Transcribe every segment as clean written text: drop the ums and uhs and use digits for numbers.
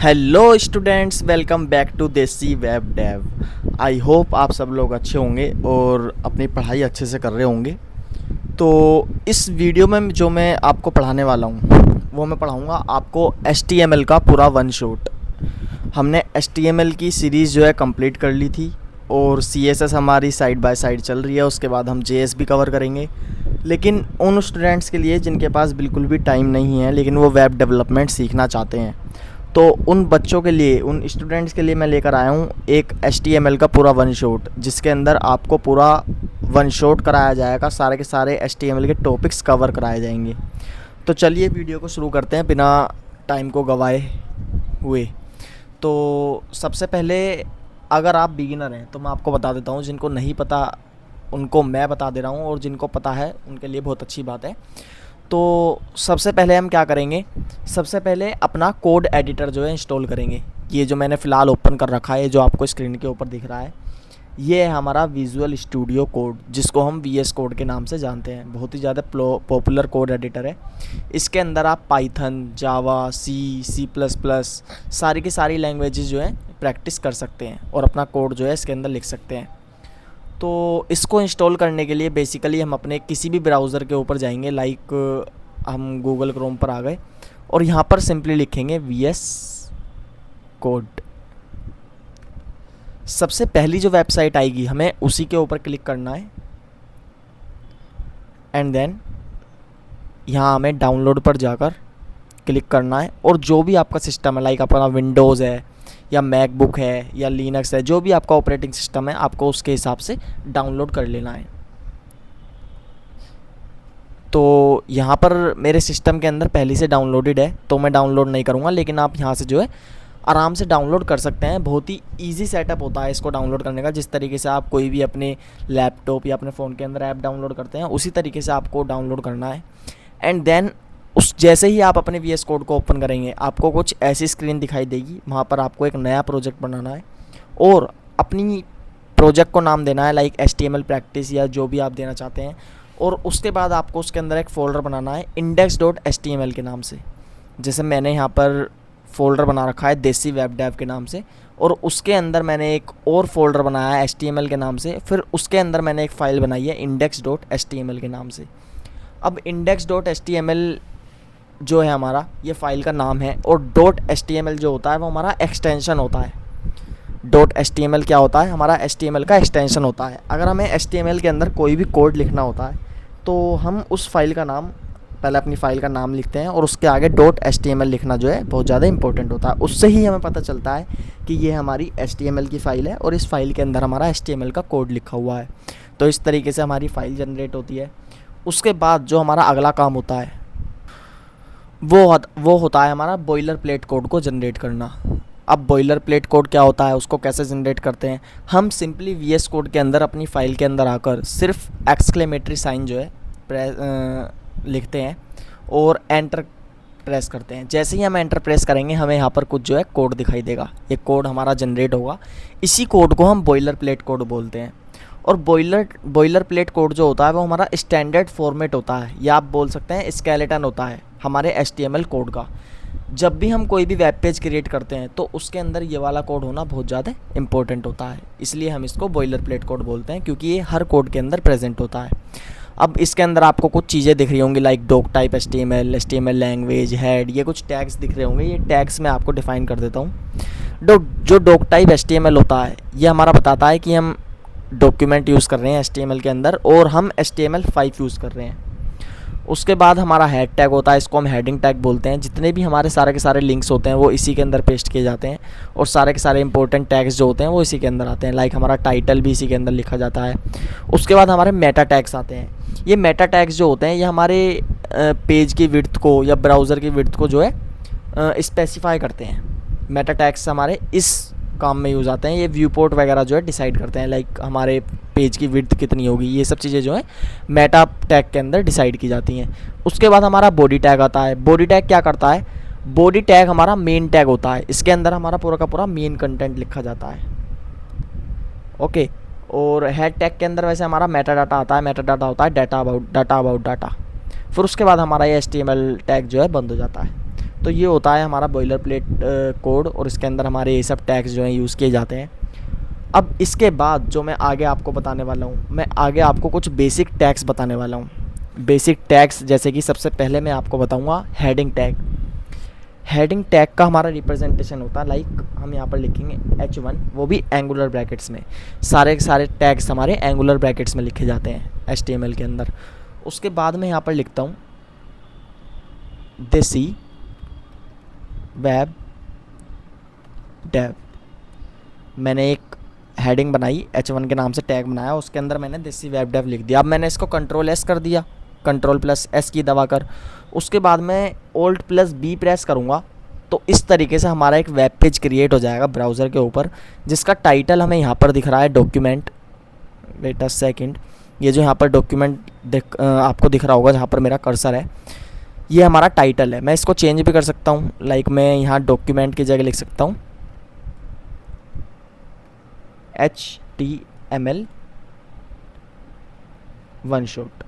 Hello students, welcome back to Desi web dev. I hope आप सब लोग अच्छे होंगे और अपनी पढ़ाई अच्छे से कर रहे होंगे। तो इस वीडियो में जो मैं आपको पढ़ाने वाला हूँ वो मैं पढ़ाऊँगा आपको HTML का पूरा वन शॉट। हमने HTML की सीरीज़ जो है कंप्लीट कर ली थी और CSS हमारी साइड बाय साइड चल रही है। उसके बाद हम JS भी कवर करेंगे, लेकिन उन स्टूडेंट्स के लिए जिनके पास बिल्कुल भी टाइम नहीं है लेकिन वो वेब डेवलपमेंट सीखना चाहते हैं, तो उन बच्चों के लिए, उन स्टूडेंट्स के लिए मैं लेकर आया हूँ एक HTML का पूरा वन शॉट, जिसके अंदर आपको पूरा वन शॉट कराया जाएगा। सारे के सारे HTML के टॉपिक्स कवर कराए जाएंगे। तो चलिए वीडियो को शुरू करते हैं बिना टाइम को गवाए हुए। तो सबसे पहले, अगर आप बिगिनर हैं तो मैं आपको बता देता हूँ, जिनको नहीं पता उनको मैं बता दे रहा हूँ और जिनको पता है उनके लिए बहुत अच्छी बात है। तो सबसे पहले हम क्या करेंगे, सबसे पहले अपना कोड एडिटर जो है इंस्टॉल करेंगे। ये जो मैंने फ़िलहाल ओपन कर रखा है, जो आपको स्क्रीन के ऊपर दिख रहा है, ये है हमारा विजुअल स्टूडियो कोड, जिसको हम VS कोड के नाम से जानते हैं। बहुत ही ज़्यादा पॉपुलर कोड एडिटर है। इसके अंदर आप पाइथन, जावा, C++, सारी की सारी लैंग्वेजेस जो है प्रैक्टिस कर सकते हैं और अपना कोड जो है इसके अंदर लिख सकते हैं। तो इसको इंस्टॉल करने के लिए बेसिकली हम अपने किसी भी ब्राउज़र के ऊपर जाएंगे, लाइक हम गूगल क्रोम पर आ गए और यहाँ पर सिंपली लिखेंगे VS कोड। सबसे पहली जो वेबसाइट आएगी हमें उसी के ऊपर क्लिक करना है एंड देन यहाँ हमें डाउनलोड पर जाकर क्लिक करना है। और जो भी आपका सिस्टम है, लाइक अपना विंडोज़ है या मैकबुक है या लिनक्स है, जो भी आपका ऑपरेटिंग सिस्टम है, आपको उसके हिसाब से डाउनलोड कर लेना है। तो यहाँ पर मेरे सिस्टम के अंदर पहले से डाउनलोडेड है तो मैं डाउनलोड नहीं करूँगा, लेकिन आप यहाँ से जो है आराम से डाउनलोड कर सकते हैं। बहुत ही इजी सेटअप होता है इसको डाउनलोड करने का। जिस तरीके से आप कोई भी अपने लैपटॉप या अपने फ़ोन के अंदर ऐप डाउनलोड करते हैं, उसी तरीके से आपको डाउनलोड करना है। एंड देन उस जैसे ही आप अपने VS कोड को ओपन करेंगे, आपको कुछ ऐसी स्क्रीन दिखाई देगी। वहाँ पर आपको एक नया प्रोजेक्ट बनाना है और अपनी प्रोजेक्ट को नाम देना है, लाइक HTML प्रैक्टिस या जो भी आप देना चाहते हैं। और उसके बाद आपको उसके अंदर एक फ़ोल्डर बनाना है index.html के नाम से। जैसे मैंने यहाँ पर फ़ोल्डर बना रखा है देसी वेब डेव के नाम से, और उसके अंदर मैंने एक और फोल्डर बनाया है HTML के नाम से। फिर उसके अंदर मैंने एक फ़ाइल बनाई है index.html के नाम से। अब index.html जो है हमारा, ये फ़ाइल का नाम है, और .html जो होता है वो हमारा एक्सटेंशन होता है। .html क्या होता है? हमारा HTML का एक्सटेंशन होता है। अगर हमें HTML के अंदर कोई भी कोड लिखना होता है तो हम उस फाइल का नाम, पहले अपनी फ़ाइल का नाम लिखते हैं और उसके आगे .html लिखना जो है बहुत ज़्यादा इंपॉर्टेंट होता है। उससे ही हमें पता चलता है कि ये हमारी HTML की फ़ाइल है और इस फाइल के अंदर हमारा HTML का कोड लिखा हुआ है। तो इस तरीके से हमारी फ़ाइल जनरेट होती है। उसके बाद जो हमारा अगला काम होता है वो होता है हमारा बॉयलर प्लेट कोड को जनरेट करना। अब बॉयलर प्लेट कोड क्या होता है, उसको कैसे जनरेट करते हैं? हम सिंपली VS कोड के अंदर अपनी फ़ाइल के अंदर आकर सिर्फ एक्सक्लेमेटरी साइन जो है लिखते हैं और एंटर प्रेस करते हैं। जैसे ही हम एंटर प्रेस करेंगे, हमें यहाँ पर कुछ जो है कोड दिखाई देगा। ये कोड हमारा जनरेट होगा। इसी कोड को हम बॉयलर प्लेट कोड बोलते हैं। और बॉयलर प्लेट कोड जो होता है वो हमारा स्टैंडर्ड फॉर्मेट होता है, या आप बोल सकते हैं स्केलेटन होता है हमारे HTML कोड का। जब भी हम कोई भी वेब पेज क्रिएट करते हैं तो उसके अंदर ये वाला कोड होना बहुत ज़्यादा इंपॉर्टेंट होता है। इसलिए हम इसको बॉयलर प्लेट कोड बोलते हैं, क्योंकि ये हर कोड के अंदर प्रेजेंट होता है। अब इसके अंदर आपको कुछ चीज़ें दिख रही होंगी, like doc type HTML language, head, ये कुछ टैग्स दिख रहे होंगे। ये टैग्स मैं आपको डिफ़ाइन कर देता हूँ। जो डॉक टाइप HTML होता है, ये हमारा बताता है कि हम डॉक्यूमेंट यूज़ कर रहे हैं HTML के अंदर और हम HTML5 यूज़ कर रहे हैं। उसके बाद हमारा हेड टैग होता है, इसको हम हेडिंग टैग बोलते हैं। जितने भी हमारे सारे के सारे लिंक्स होते हैं वो इसी के अंदर पेस्ट किए जाते हैं, और सारे के सारे इंपॉर्टेंट टैग्स जो होते हैं वो इसी के अंदर आते हैं। लाइक हमारा टाइटल भी इसी के अंदर लिखा जाता है। उसके बाद हमारे मेटा टैग्स आते हैं। ये मेटा टैग्स जो होते हैं, ये हमारे पेज की विड्थ को या ब्राउज़र की विड्थ को जो है स्पेसिफाई करते हैं। मेटा टैग्स हमारे इस काम में यूज़ आते हैं। ये व्यू पोर्ट वगैरह जो है डिसाइड करते हैं, लाइक हमारे पेज की विड्थ कितनी होगी, ये सब चीज़ें जो है मेटा टैग के अंदर डिसाइड की जाती हैं। उसके बाद हमारा बॉडी टैग आता है। बॉडी टैग क्या करता है? बॉडी टैग हमारा मेन टैग होता है। इसके अंदर हमारा पूरा का पूरा मेन कंटेंट लिखा जाता है। ओके। और हेड टैग के अंदर वैसे हमारा मेटा डाटा आता है। मेटा डाटा होता है डाटा अबाउट डाटा। फिर उसके बाद हमारा ये HTML टैग जो है बंद हो जाता है। तो ये होता है हमारा बॉयलर प्लेट कोड, और इसके अंदर हमारे ये सब टैग्स जो हैं यूज़ किए जाते हैं। अब इसके बाद जो मैं आगे आपको बताने वाला हूँ, मैं आगे आपको कुछ बेसिक टैग्स बताने वाला हूँ। बेसिक टैग्स जैसे कि सबसे पहले मैं आपको बताऊँगा हेडिंग टैग। हेडिंग टैग का हमारा रिप्रेजेंटेशन होता है, लाइक हम यहाँ पर लिखेंगे H1, वो भी एंगुलर ब्रैकेट्स में। सारे के सारे टैग्स हमारे एंगुलर ब्रैकेट्स में लिखे जाते हैं HTML के अंदर। उसके बाद मैं यहाँ पर लिखता हूँ देसी वेब डेव। मैंने एक हेडिंग बनाई, H1 के नाम से टैग बनाया, उसके अंदर मैंने देसी वेब डेव लिख दिया। अब मैंने इसको Ctrl+S कर दिया, Ctrl+S की दबाकर। उसके बाद मैं Alt+B प्रेस करूँगा तो इस तरीके से हमारा एक वेब पेज क्रिएट हो जाएगा ब्राउज़र के ऊपर, जिसका टाइटल हमें यहाँ पर दिख रहा है डॉक्यूमेंट। वेट अ सेकंड, ये जो यहाँ पर डॉक्यूमेंट आपको दिख रहा होगा जहाँ पर मेरा कर्सर है, ये हमारा टाइटल है। मैं इसको चेंज भी कर सकता हूँ, लाइक मैं यहाँ डॉक्यूमेंट की जगह लिख सकता हूँ HTML one shot.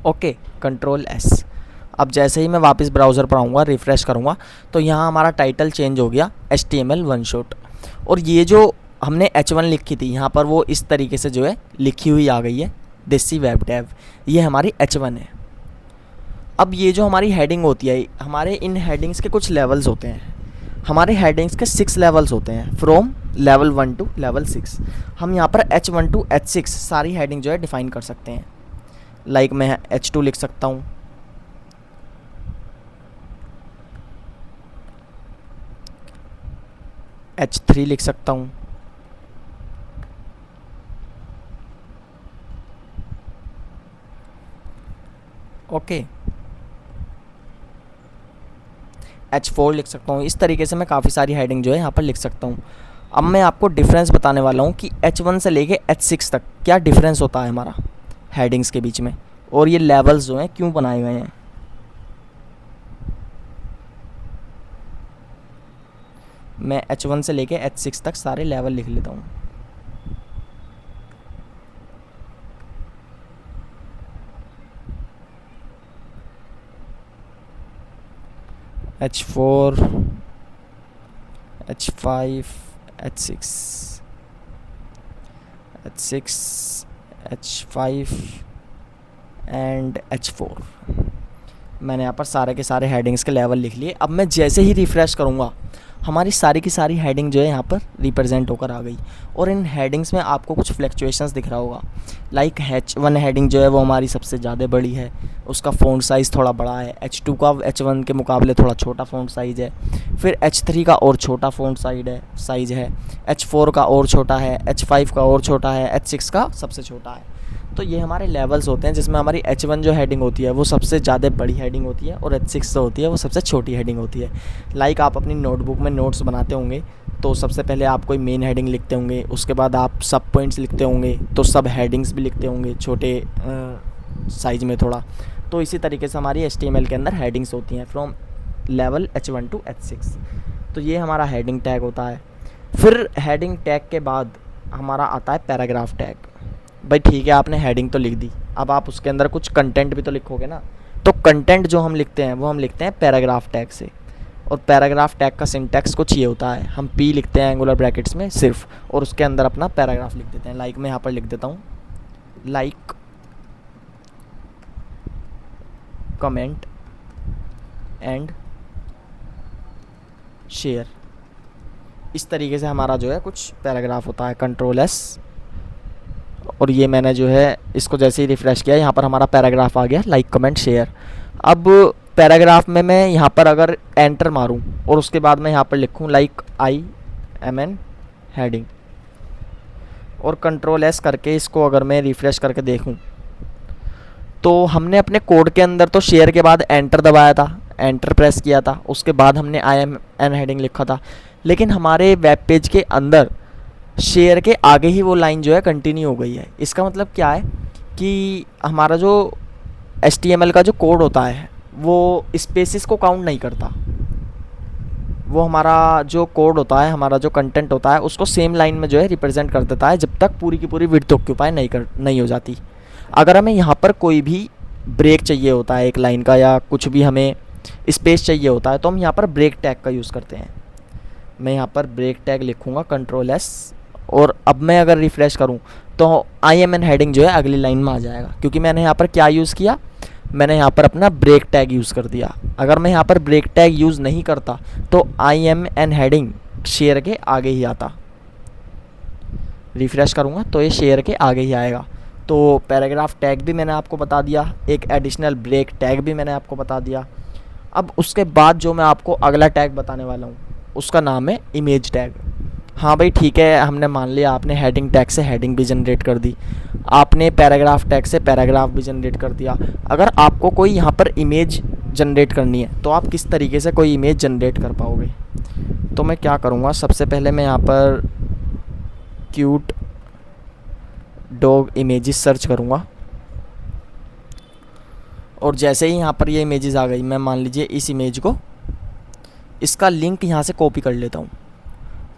Okay, Ctrl+S। अब जैसे ही मैं वापस ब्राउज़र पर आऊँगा, रिफ़्रेश करूँगा, तो यहाँ हमारा टाइटल चेंज हो गया HTML वन शॉट। और ये जो हमने H1 लिखी थी यहाँ पर, वो इस तरीके से जो है लिखी हुई आ गई है देसी वेब डेव। ये हमारी H1 है। अब ये जो हमारी हेडिंग होती है, हमारे इन हेडिंग्स के कुछ लेवल्स होते हैं। हमारे हेडिंग्स के 6 लेवल्स होते हैं, फ्रॉम लेवल 1 टू लेवल 6। हम यहाँ पर H1 टू H6 सारी हेडिंग जो है डिफ़ाइन कर सकते हैं। लाइक मैं H2 लिख सकता हूँ, H3 लिख सकता हूँ, ओके, H4 लिख सकता हूँ। इस तरीके से मैं काफ़ी सारी हेडिंग जो है यहाँ पर लिख सकता हूँ। अब मैं आपको डिफरेंस बताने वाला हूँ कि H1 से लेके H6 तक क्या डिफरेंस होता है हमारा हेडिंग्स के बीच में, और ये लेवल्स जो हैं क्यों बनाए हुए हैं। मैं H1 से लेके H6 तक सारे लेवल लिख लेता हूँ। H4, H5, H6, H6, H5 and H4। मैंने यहाँ पर सारे के सारे हेडिंग्स के लेवल लिख लिए। अब मैं जैसे ही रिफ़्रेश करूँगा, हमारी सारी की सारी हेडिंग जो है यहाँ पर रिप्रेजेंट होकर आ गई। और इन हेडिंग्स में आपको कुछ फ्लक्चुएशंस दिख रहा होगा, लाइक H1 हेडिंग जो है वो हमारी सबसे ज़्यादा बड़ी है, उसका फ़ॉन्ट साइज़ थोड़ा बड़ा है। H2 का H1 के मुकाबले थोड़ा छोटा फ़ॉन्ट साइज़ है। फिर H3 का और छोटा फ़ॉन्ट साइज़ है। H4 का और छोटा है, H5 का और छोटा है, H6 का सबसे छोटा है। तो ये हमारे लेवल्स होते हैं, जिसमें हमारी H1 जो हेडिंग होती है वो सबसे ज़्यादा बड़ी हेडिंग होती है, और H6 जो होती है वो सबसे छोटी हेडिंग होती है। लाइक आप अपनी नोटबुक में नोट्स बनाते होंगे, तो सबसे पहले आप कोई मेन हेडिंग लिखते होंगे, उसके बाद आप सब पॉइंट्स लिखते होंगे, तो सब हेडिंग्स भी लिखते होंगे छोटे साइज़ में थोड़ा। तो इसी तरीके से हमारी HTML के अंदर हेडिंग्स होती हैं from level H1 to H6। तो ये हमारा हेडिंग टैग होता है। फिर हेडिंग टैग के बाद हमारा आता है पैराग्राफ टैग। भाई ठीक है, आपने हेडिंग तो लिख दी, अब आप उसके अंदर कुछ कंटेंट भी तो लिखोगे ना। तो कंटेंट जो हम लिखते हैं वो हम लिखते हैं पैराग्राफ टैग से। और पैराग्राफ टैग का सिंटैक्स कुछ ये होता है, हम P लिखते हैं एंगुलर ब्रैकेट्स में सिर्फ, और उसके अंदर अपना पैराग्राफ लिख देते हैं। लाइक मैं यहाँ पर लिख देता हूँ, लाइक कमेंट एंड शेयर। इस तरीके से हमारा जो है कुछ पैराग्राफ होता है। Ctrl+S, और ये मैंने जो है इसको जैसे ही रिफ़्रेश किया, यहाँ पर हमारा पैराग्राफ आ गया, लाइक कमेंट शेयर। अब पैराग्राफ में मैं यहाँ पर अगर एंटर मारूँ और उसके बाद मैं यहाँ पर लिखूँ लाइक IMN हेडिंग, और Ctrl+S करके इसको अगर मैं रिफ़्रेश करके देखूँ, तो हमने अपने कोड के अंदर तो शेयर के बाद एंटर दबाया था, एंटर प्रेस किया था, उसके बाद हमने IMN हेडिंग लिखा था। लेकिन हमारे वेब पेज के अंदर शेयर के आगे ही वो लाइन जो है कंटिन्यू हो गई है। इसका मतलब क्या है कि हमारा जो HTML का जो कोड होता है वो स्पेसिस को काउंट नहीं करता। वो हमारा जो कोड होता है, हमारा जो कंटेंट होता है, उसको सेम लाइन में जो है रिप्रेजेंट कर देता है, जब तक पूरी की पूरी विड्थ ऑक्यूपाई नहीं हो जाती। अगर हमें यहाँ पर कोई भी ब्रेक चाहिए होता है एक लाइन का, या कुछ भी हमें स्पेस चाहिए होता है, तो हम यहाँ पर ब्रेक टैग का यूज़ करते हैं। मैं यहाँ पर ब्रेक टैग लिखूँगा कंट्रोल एस, और अब मैं अगर रिफ़्रेश करूँ तो IMN हेडिंग जो है अगली लाइन में आ जाएगा, क्योंकि मैंने यहाँ पर क्या यूज़ किया, मैंने यहाँ पर अपना ब्रेक टैग यूज़ कर दिया। अगर मैं यहाँ पर ब्रेक टैग यूज़ नहीं करता तो IMN हेडिंग शेयर के आगे ही आता। रिफ़्रेश करूँगा तो ये शेयर के आगे ही आएगा। तो पैराग्राफ टैग भी मैंने आपको बता दिया, एक एडिशनल ब्रेक टैग भी मैंने आपको बता दिया। अब उसके बाद जो मैं आपको अगला टैग बताने वाला हूँ उसका नाम है इमेज टैग। हाँ भाई ठीक है, हमने मान लिया आपने हेडिंग टैग से हेडिंग भी जनरेट कर दी, आपने पैराग्राफ टैग से पैराग्राफ भी जनरेट कर दिया। अगर आपको कोई यहाँ पर इमेज जनरेट करनी है तो आप किस तरीके से कोई इमेज जनरेट कर पाओगे? तो मैं क्या करूँगा, सबसे पहले मैं यहाँ पर क्यूट डॉग इमेजेस सर्च करूँगा, और जैसे ही यहाँ पर ये इमेजेस आ गई, मैं मान लीजिए इस इमेज को, इसका लिंक यहाँ से कॉपी कर लेता हूँ,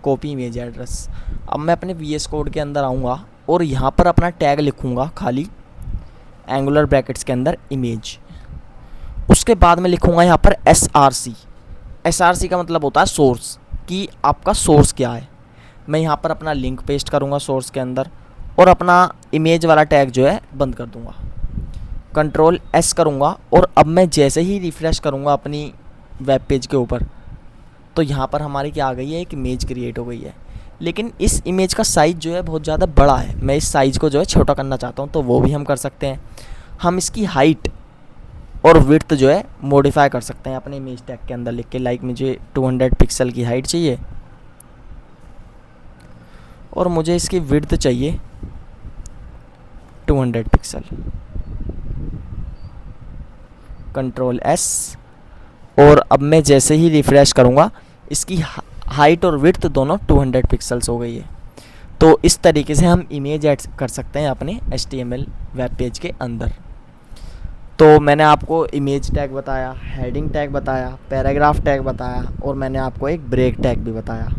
कॉपी इमेज एड्रेस। अब मैं अपने VS कोड के अंदर आऊँगा और यहाँ पर अपना टैग लिखूँगा खाली एंगुलर ब्रैकेट्स के अंदर इमेज। उसके बाद मैं लिखूँगा यहाँ पर SRC। SRC का मतलब होता है सोर्स, कि आपका सोर्स क्या है। मैं यहाँ पर अपना लिंक पेस्ट करूँगा सोर्स के अंदर, और अपना इमेज वाला टैग जो है बंद कर दूँगा। कंट्रोल S करूँगा, और अब मैं जैसे ही रिफ़्रेश करूँगा अपनी वेब पेज के ऊपर, तो यहाँ पर हमारी क्या आ गई है, एक इमेज क्रिएट हो गई है। लेकिन इस इमेज का साइज़ जो है बहुत ज़्यादा बड़ा है, मैं इस साइज़ को जो है छोटा करना चाहता हूँ, तो वो भी हम कर सकते हैं। हम इसकी हाइट और विड्थ जो है मॉडिफाई कर सकते हैं अपने इमेज टैग के अंदर लिख के। लाइक मुझे 200 पिक्सल की हाइट चाहिए और मुझे इसकी विड्थ चाहिए 200 पिक्सल। कंट्रोल S, और अब मैं जैसे ही रिफ़्रेश करूँगा इसकी हाइट और विड्थ दोनों 200 पिक्सल्स हो गई है। तो इस तरीके से हम इमेज ऐड कर सकते हैं अपने HTML वेब पेज के अंदर। तो मैंने आपको इमेज टैग बताया, हेडिंग टैग बताया, पैराग्राफ टैग बताया, और मैंने आपको एक ब्रेक टैग भी बताया।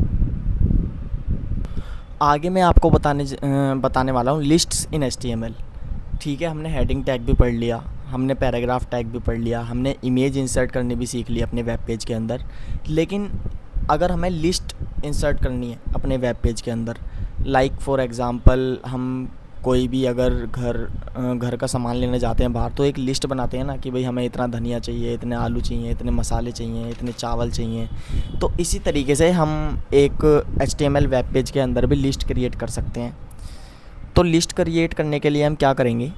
आगे मैं आपको बताने वाला हूँ लिस्ट्स इन HTML। ठीक है, हमने हेडिंग टैग भी पढ़ लिया, हमने पैराग्राफ टैग भी पढ़ लिया, हमने इमेज इंसर्ट करनी भी सीख ली अपने वेब पेज के अंदर। लेकिन अगर हमें लिस्ट इंसर्ट करनी है अपने वेब पेज के अंदर, लाइक फॉर एग्ज़ाम्पल हम कोई भी अगर घर का सामान लेने जाते हैं बाहर, तो एक लिस्ट बनाते हैं ना कि भाई हमें इतना धनिया चाहिए, इतने आलू चाहिए, इतने मसाले चाहिए, इतने चावल चाहिए। तो इसी तरीके से हम एक HTML वेब पेज के अंदर भी लिस्ट क्रिएट कर सकते हैं। तो लिस्ट क्रिएट करने के लिए हम क्या करेंगे,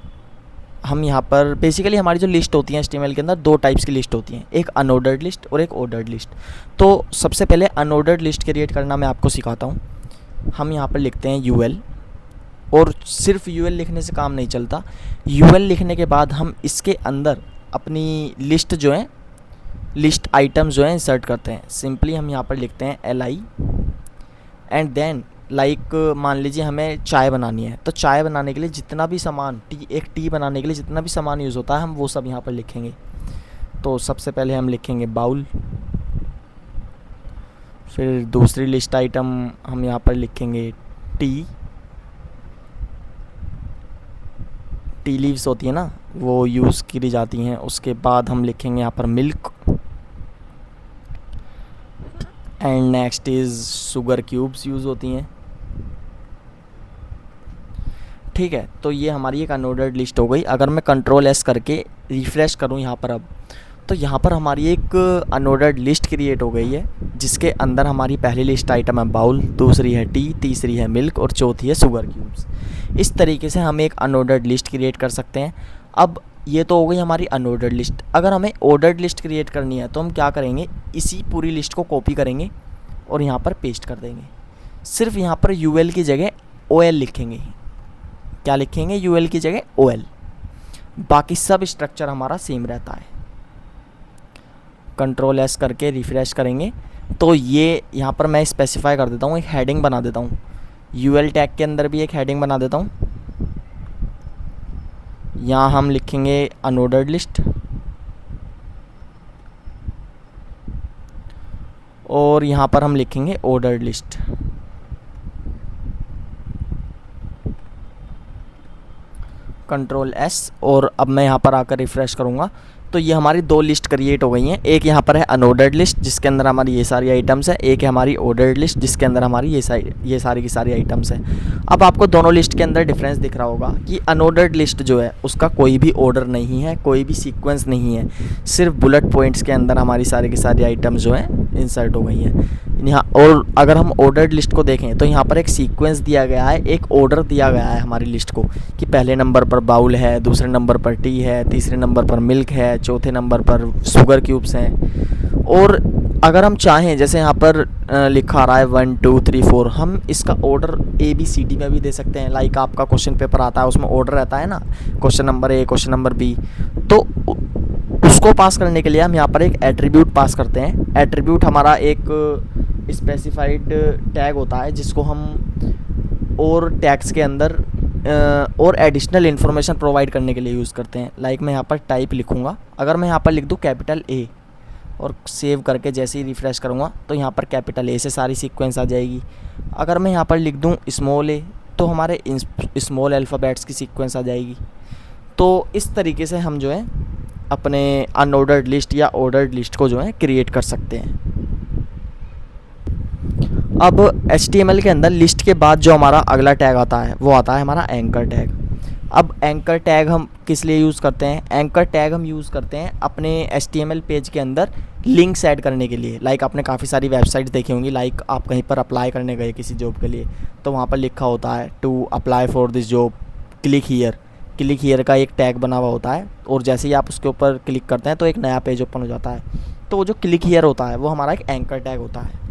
हम यहाँ पर बेसिकली हमारी जो लिस्ट होती है HTML के अंदर दो टाइप्स की लिस्ट होती हैं, एक अनऑर्डर्ड लिस्ट और एक ऑर्डर्ड लिस्ट। तो सबसे पहले अनऑर्डर्ड लिस्ट क्रिएट करना मैं आपको सिखाता हूँ। हम यहाँ पर लिखते हैं UL, और सिर्फ UL लिखने से काम नहीं चलता। UL लिखने के बाद हम इसके अंदर अपनी लिस्ट जो है, लिस्ट आइटम्स जो है इंसर्ट करते हैं। सिंपली हम यहाँ पर लिखते हैं LI, एंड देन लाइक मान लीजिए हमें चाय बनानी है, तो चाय बनाने के लिए जितना भी सामान एक टी बनाने के लिए जितना भी सामान यूज़ होता है हम वो सब यहाँ पर लिखेंगे। तो सबसे पहले हम लिखेंगे बाउल, फिर दूसरी लिस्ट आइटम हम यहाँ पर लिखेंगे टी लीव्स होती है ना, वो यूज़ की जाती हैं। उसके बाद हम लिखेंगे यहाँ पर milk, and next is sugar cubes use होती हैं। ठीक है, तो ये हमारी एक अनऑर्डर्ड लिस्ट हो गई। अगर मैं कंट्रोल S करके रिफ़्रेश करूँ यहाँ पर अब, तो यहाँ पर हमारी एक अनऑर्डर्ड लिस्ट क्रिएट हो गई है, जिसके अंदर हमारी पहली लिस्ट आइटम है बाउल, दूसरी है टी, तीसरी है मिल्क और चौथी है शुगर क्यूब्स। इस तरीके से हम एक अनऑर्डर्ड लिस्ट क्रिएट कर सकते हैं। अब ये तो हो गई हमारी अनऑर्डर्ड लिस्ट। अगर हमें ऑर्डर्ड लिस्ट क्रिएट करनी है तो हम क्या करेंगे, इसी पूरी लिस्ट को कॉपी करेंगे और यहाँ पर पेस्ट कर देंगे। सिर्फ यहाँ पर UL की जगह OL लिखेंगे। क्या लिखेंगे? UL की जगह OL। बाकी सब स्ट्रक्चर हमारा सेम रहता है। कंट्रोल S करके रिफ़्रेश करेंगे तो ये यहाँ पर मैं स्पेसिफाई कर देता हूँ, एक हेडिंग बना देता हूँ। UL टैग के अंदर भी एक हेडिंग बना देता हूँ। यहाँ हम लिखेंगे अनऑर्डर्ड लिस्ट, और यहाँ पर हम लिखेंगे ऑर्डर्ड लिस्ट। कंट्रोल S, और अब मैं यहाँ पर आकर रिफ़्रेश करूँगा तो ये हमारी दो लिस्ट क्रिएट हो गई हैं। एक यहाँ पर है अनऑर्डर्ड लिस्ट जिसके अंदर हमारी ये सारी आइटम्स है, एक है हमारी ऑर्डर्ड लिस्ट जिसके अंदर हमारी ये सारी की सारी आइटम्स है। अब आपको दोनों लिस्ट के अंदर डिफरेंस दिख रहा होगा कि अनऑर्डर्ड लिस्ट जो है उसका कोई भी ऑर्डर नहीं है, कोई भी सीक्वेंस नहीं है, सिर्फ बुलेट पॉइंट्स के अंदर हमारी सारी की सारी आइटम्स जो हैं इंसर्ट हो गई हैं यहाँ। और अगर हम ऑर्डर्ड लिस्ट को देखें तो यहाँ पर एक सीक्वेंस दिया गया है, एक ऑर्डर दिया गया है हमारी लिस्ट को कि पहले नंबर पर बाउल है, दूसरे नंबर पर टी है, तीसरे नंबर पर मिल्क है, चौथे नंबर पर शुगर क्यूब्स हैं। और अगर हम चाहें, जैसे यहाँ पर लिखा आ रहा है 1 2 3 4, हम इसका ऑर्डर ABCD में भी दे सकते हैं। लाइक आपका क्वेश्चन पेपर आता है उसमें ऑर्डर रहता है ना, question number A, question number B, तो उसको पास करने के लिए हम यहाँ पर एक एट्रीब्यूट पास करते हैं। एट्रीब्यूट हमारा एक स्पेसिफाइड टैग होता है जिसको हम और टैग्स के अंदर और एडिशनल इन्फॉर्मेशन प्रोवाइड करने के लिए यूज़ करते हैं। लाइक मैं यहाँ पर टाइप लिखूँगा, अगर मैं यहाँ पर लिख दूँ कैपिटल A और सेव करके जैसे ही रिफ़्रेश करूँगा तो यहाँ पर कैपिटल A से सारी सीक्वेंस आ जाएगी। अगर मैं यहाँ पर लिख दूँ स्मॉल a तो हमारे स्मॉल अल्फ़ाबेट्स की सीक्वेंस आ जाएगी। तो इस तरीके से हम जो है अपने अनऑर्डर्ड लिस्ट या ऑर्डर्ड लिस्ट को जो है क्रिएट कर सकते हैं। अब HTML के अंदर लिस्ट के बाद जो हमारा अगला टैग आता है वो आता है हमारा एंकर टैग। अब एंकर टैग हम किस लिए यूज़ करते हैं? एंकर टैग हम यूज़ करते हैं अपने HTML पेज के अंदर लिंक्स ऐड करने के लिए। लाइक आपने काफ़ी सारी वेबसाइट्स देखी होंगी, लाइक आप कहीं पर अप्लाई करने गए किसी जॉब के लिए तो वहाँ पर लिखा होता है to apply for this job click here. Click here का एक टैग बना हुआ होता है और जैसे ही आप उसके ऊपर क्लिक करते हैं तो एक नया पेज ओपन हो जाता है। तो वो जो क्लिक हियर होता है वो हमारा एक एंकर टैग होता है।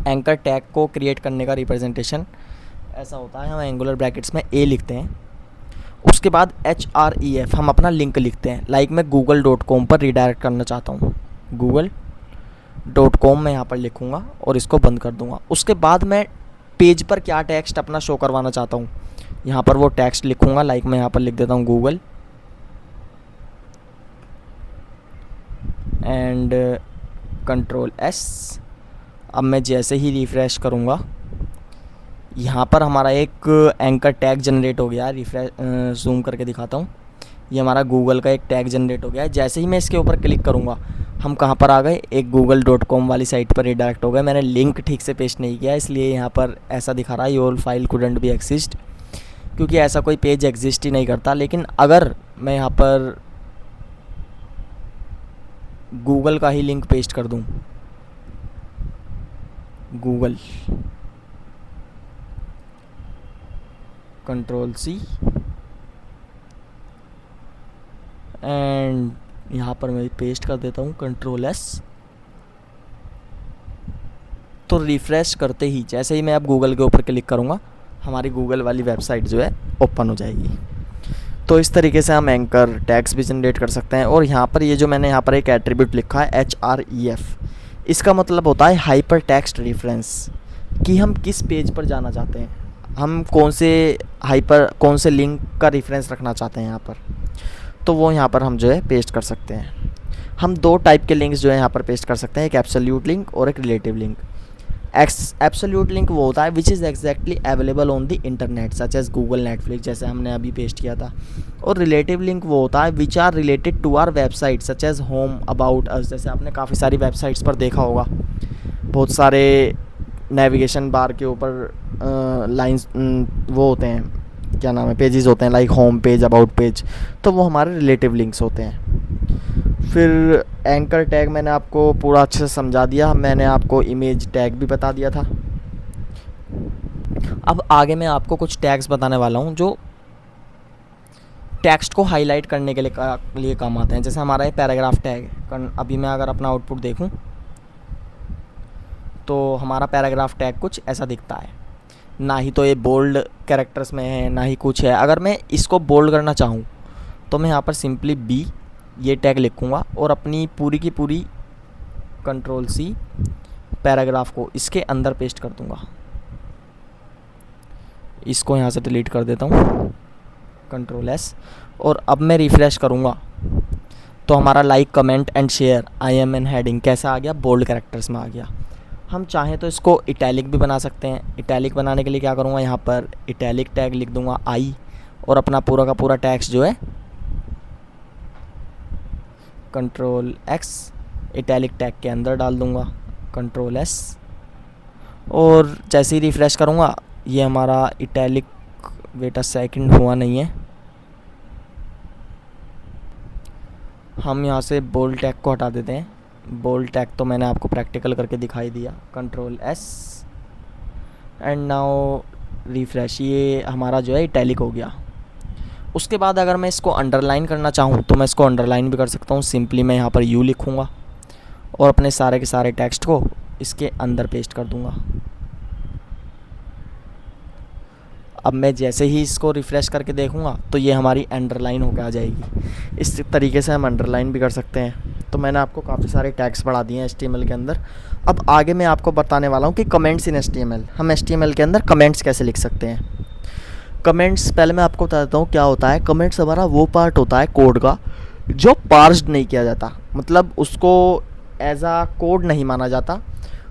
एंकर टैग को क्रिएट करने का रिप्रेजेंटेशन ऐसा होता है, हम एंगुलर ब्रैकेट्स में A लिखते हैं, उसके बाद href हम अपना लिंक लिखते हैं। लाइक मैं google.com पर रिडायरेक्ट करना चाहता हूँ, google.com मैं यहाँ पर लिखूँगा और इसको बंद कर दूँगा। उसके बाद मैं पेज पर क्या टेक्स्ट अपना शो करवाना चाहता हूँ यहाँ पर वो टेक्स्ट लिखूँगा। लाइक मैं यहाँ पर लिख देता हूँ गूगल एंड Ctrl+S। अब मैं जैसे ही रिफ़्रेश करूँगा यहाँ पर हमारा एक एंकर टैग जनरेट हो गया। रिफ्रेश जूम करके दिखाता हूँ, ये हमारा गूगल का एक टैग जनरेट हो गया है। जैसे ही मैं इसके ऊपर क्लिक करूँगा हम कहाँ पर आ गए? एक google.com वाली साइट पर रिडायरेक्ट हो गए। मैंने लिंक ठीक से पेस्ट नहीं किया इसलिए यहाँ पर ऐसा दिखा रहा है your file couldn't B exist, क्योंकि ऐसा कोई पेज एग्जिस्ट ही नहीं करता। लेकिन अगर मैं यहाँ पर गूगल का ही लिंक पेस्ट कर दूँ, गूगल Ctrl+C एंड यहाँ पर मैं पेस्ट कर देता हूँ Ctrl+S। तो रिफ़्रेश करते ही जैसे ही मैं अब गूगल के ऊपर क्लिक करूँगा हमारी गूगल वाली वेबसाइट जो है ओपन हो जाएगी। तो इस तरीके से हम एंकर टैग्स भी जनरेट कर सकते हैं। और यहाँ पर ये जो मैंने यहाँ पर एक एट्रीब्यूट लिखा है href, इसका मतलब होता है हाइपर टेक्स्ट रेफरेंस, कि हम किस पेज पर जाना चाहते हैं, हम कौन से लिंक का रेफरेंस रखना चाहते हैं यहाँ पर। तो वो यहाँ पर हम जो है पेस्ट कर सकते हैं। हम दो टाइप के लिंक्स जो है यहाँ पर पेस्ट कर सकते हैं, एक एब्सोल्यूट लिंक और एक रिलेटिव लिंक। एब्सोल्यूट लिंक वो होता है which is exactly available on the internet such as Google, Netflix, जैसे हमने अभी पेस्ट किया था। और रिलेटिव लिंक वो होता है which are related to our website such as home, about us. जैसे आपने काफ़ी सारी वेबसाइट्स पर देखा होगा, बहुत सारे नेविगेशन बार के ऊपर लाइंस वो होते हैं, क्या नाम है, पेजेस होते हैं, like home page, about page, तो वो हमारे रिलेटिव लिंक्स होते हैं। फिर एंकर टैग मैंने आपको पूरा अच्छे से समझा दिया, मैंने आपको इमेज टैग भी बता दिया था। अब आगे मैं आपको कुछ टैग्स बताने वाला हूँ जो टेक्स्ट को हाईलाइट करने के लिए काम आते हैं। जैसे हमारा ये पैराग्राफ टैग, अभी मैं अगर अपना आउटपुट देखूँ तो हमारा पैराग्राफ टैग कुछ ऐसा दिखता है, ना ही तो ये बोल्ड कैरेक्टर्स में है ना ही कुछ है। अगर मैं इसको बोल्ड करना चाहूँ तो मैं यहाँ पर सिंपली B ये टैग लिखूँगा और अपनी पूरी की पूरी Ctrl+C पैराग्राफ को इसके अंदर पेस्ट कर दूँगा। इसको यहाँ से डिलीट कर देता हूँ, Ctrl+S। और अब मैं रिफ़्रेश करूँगा तो हमारा like, comment and share, IM and heading कैसा आ गया? बोल्ड कैरेक्टर्स में आ गया। हम चाहें तो इसको इटैलिक भी बना सकते हैं। इटैलिक बनाने के लिए क्या करूँगा, यहाँ पर इटैलिक टैग लिख दूँगा I और अपना पूरा का पूरा टेक्स्ट जो है कंट्रोल एक्स, इटैलिक टैग के अंदर डाल दूँगा, कंट्रोल एस, और जैसे ही रिफ़्रेश करूँगा ये हमारा इटैलिक, वेट अ सेकंड, हुआ नहीं है। हम यहाँ से बोल्ड टैग को हटा देते हैं। बोल्ड टैग तो मैंने आपको प्रैक्टिकल करके दिखाई दिया, control S and now refresh, ये हमारा जो है इटैलिक हो गया। उसके बाद अगर मैं इसको अंडरलाइन करना चाहूँ तो मैं इसको अंडरलाइन भी कर सकता हूँ। सिंपली मैं यहाँ पर यू लिखूँगा और अपने सारे के सारे टेक्स्ट को इसके अंदर पेस्ट कर दूँगा। अब मैं जैसे ही इसको रिफ़्रेश करके देखूँगा तो ये हमारी अंडरलाइन होकर आ जाएगी। इस तरीके से हम अंडरलाइन भी कर सकते हैं। तो मैंने आपको काफ़ी सारे टैग्स पढ़ा दिए हैं HTML के अंदर। अब आगे मैं आपको बताने वाला हूँ कि कमेंट्स इन HTML, हम HTML के अंदर कमेंट्स कैसे लिख सकते हैं। कमेंट्स पहले मैं आपको बता देता हूँ क्या होता है। कमेंट्स हमारा वो पार्ट होता है कोड का जो पार्स्ड नहीं किया जाता, मतलब उसको एज आ कोड नहीं माना जाता।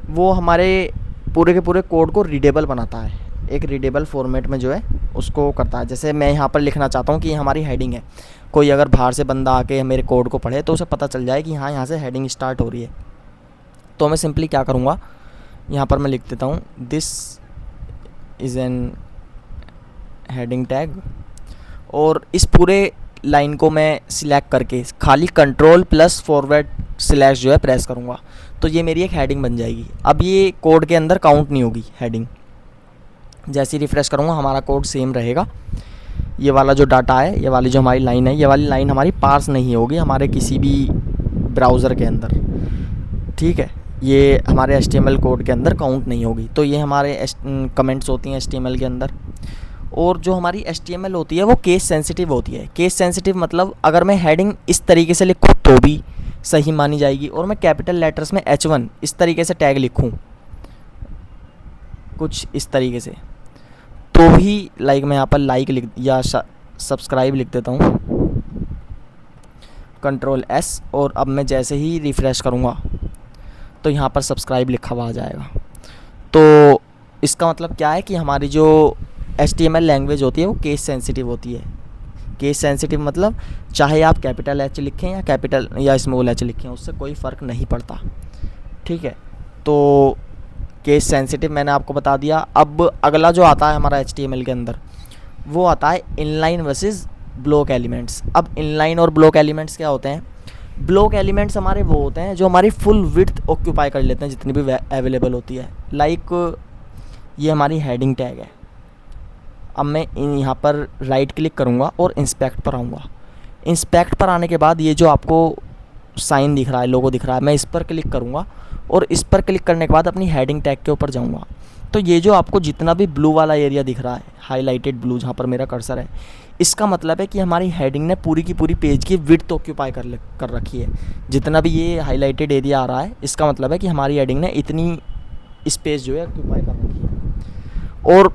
वो हमारे पूरे के पूरे कोड को रीडेबल बनाता है, एक रीडेबल फॉर्मेट में जो है उसको करता है। जैसे मैं यहाँ पर लिखना चाहता हूँ कि ये हमारी हेडिंग है, कोई अगर बाहर से बंदा आके मेरे कोड को पढ़े तो उसे पता चल जाए कि हाँ यहाँ से हेडिंग स्टार्ट हो रही है। तो मैं सिंपली क्या करूँगा, यहाँ पर मैं लिख देता हूँ this is an heading tag, और इस पूरे लाइन को मैं सिलेक्ट करके खाली कंट्रोल प्लस फॉरवर्ड स्लैश जो है प्रेस करूँगा तो ये मेरी एक हेडिंग बन जाएगी। अब ये कोड के अंदर काउंट नहीं होगी हेडिंग। जैसे ही रिफ़्रेश करूँगा हमारा कोड सेम रहेगा। ये वाला जो डाटा है, ये वाली जो हमारी लाइन है, ये वाली लाइन हमारी पार्स नहीं होगी हमारे किसी भी ब्राउज़र के अंदर, ठीक है। ये हमारे HTML कोड के अंदर काउंट नहीं होगी। तो ये हमारे कमेंट्स होती हैं HTML के अंदर। और जो हमारी HTML होती है वो केस सेंसिटिव होती है। केस सेंसिटिव मतलब अगर मैं हेडिंग इस तरीके से लिखूँ तो भी सही मानी जाएगी, और मैं कैपिटल लेटर्स में H1 इस तरीके से टैग लिखूँ कुछ इस तरीके से, तो भी लाइक मैं यहाँ पर लाइक लिख या सब्सक्राइब लिख देता हूँ, कंट्रोल एस, और अब मैं जैसे ही रिफ़्रेश करूँगा तो यहाँ पर सब्सक्राइब लिखा हुआ आ जाएगा। तो इसका मतलब क्या है कि हमारी जो HTML लैंग्वेज होती है वो केस सेंसिटिव होती है। केस सेंसिटिव मतलब चाहे आप कैपिटल H लिखें या कैपिटल या स्मॉल h लिखें, उससे कोई फ़र्क नहीं पड़ता, ठीक है। तो केस सेंसिटिव मैंने आपको बता दिया। अब अगला जो आता है हमारा HTML के अंदर वो आता है इनलाइन वर्सेस ब्लॉक एलिमेंट्स। अब इनलाइन और ब्लॉक एलिमेंट्स क्या होते हैं? ब्लॉक एलिमेंट्स हमारे वो होते हैं जो हमारी फुल विड्थ ऑक्यूपाई कर लेते हैं जितनी भी अवेलेबल होती है। लाइक ये हमारी हेडिंग टैग है। अब मैं यहाँ पर राइट क्लिक करूँगा और इंस्पेक्ट पर आऊँगा। इंस्पेक्ट पर आने के बाद ये जो आपको साइन दिख रहा है, लोगो दिख रहा है, मैं इस पर क्लिक करूँगा और इस पर क्लिक करने के बाद अपनी हेडिंग टैग के ऊपर जाऊँगा। तो ये जो आपको जितना भी ब्लू वाला एरिया दिख रहा है, हाईलाइटेड ब्लू जहाँ पर मेरा कर्सर है, इसका मतलब है कि हमारी हेडिंग ने पूरी की पूरी पेज की विड्थ ऑक्यूपाई कर रखी है। जितना भी ये हाईलाइटेड एरिया आ रहा है इसका मतलब है कि हमारी हेडिंग ने इतनी स्पेस जो है ऑक्यूपाई कर रखी है। और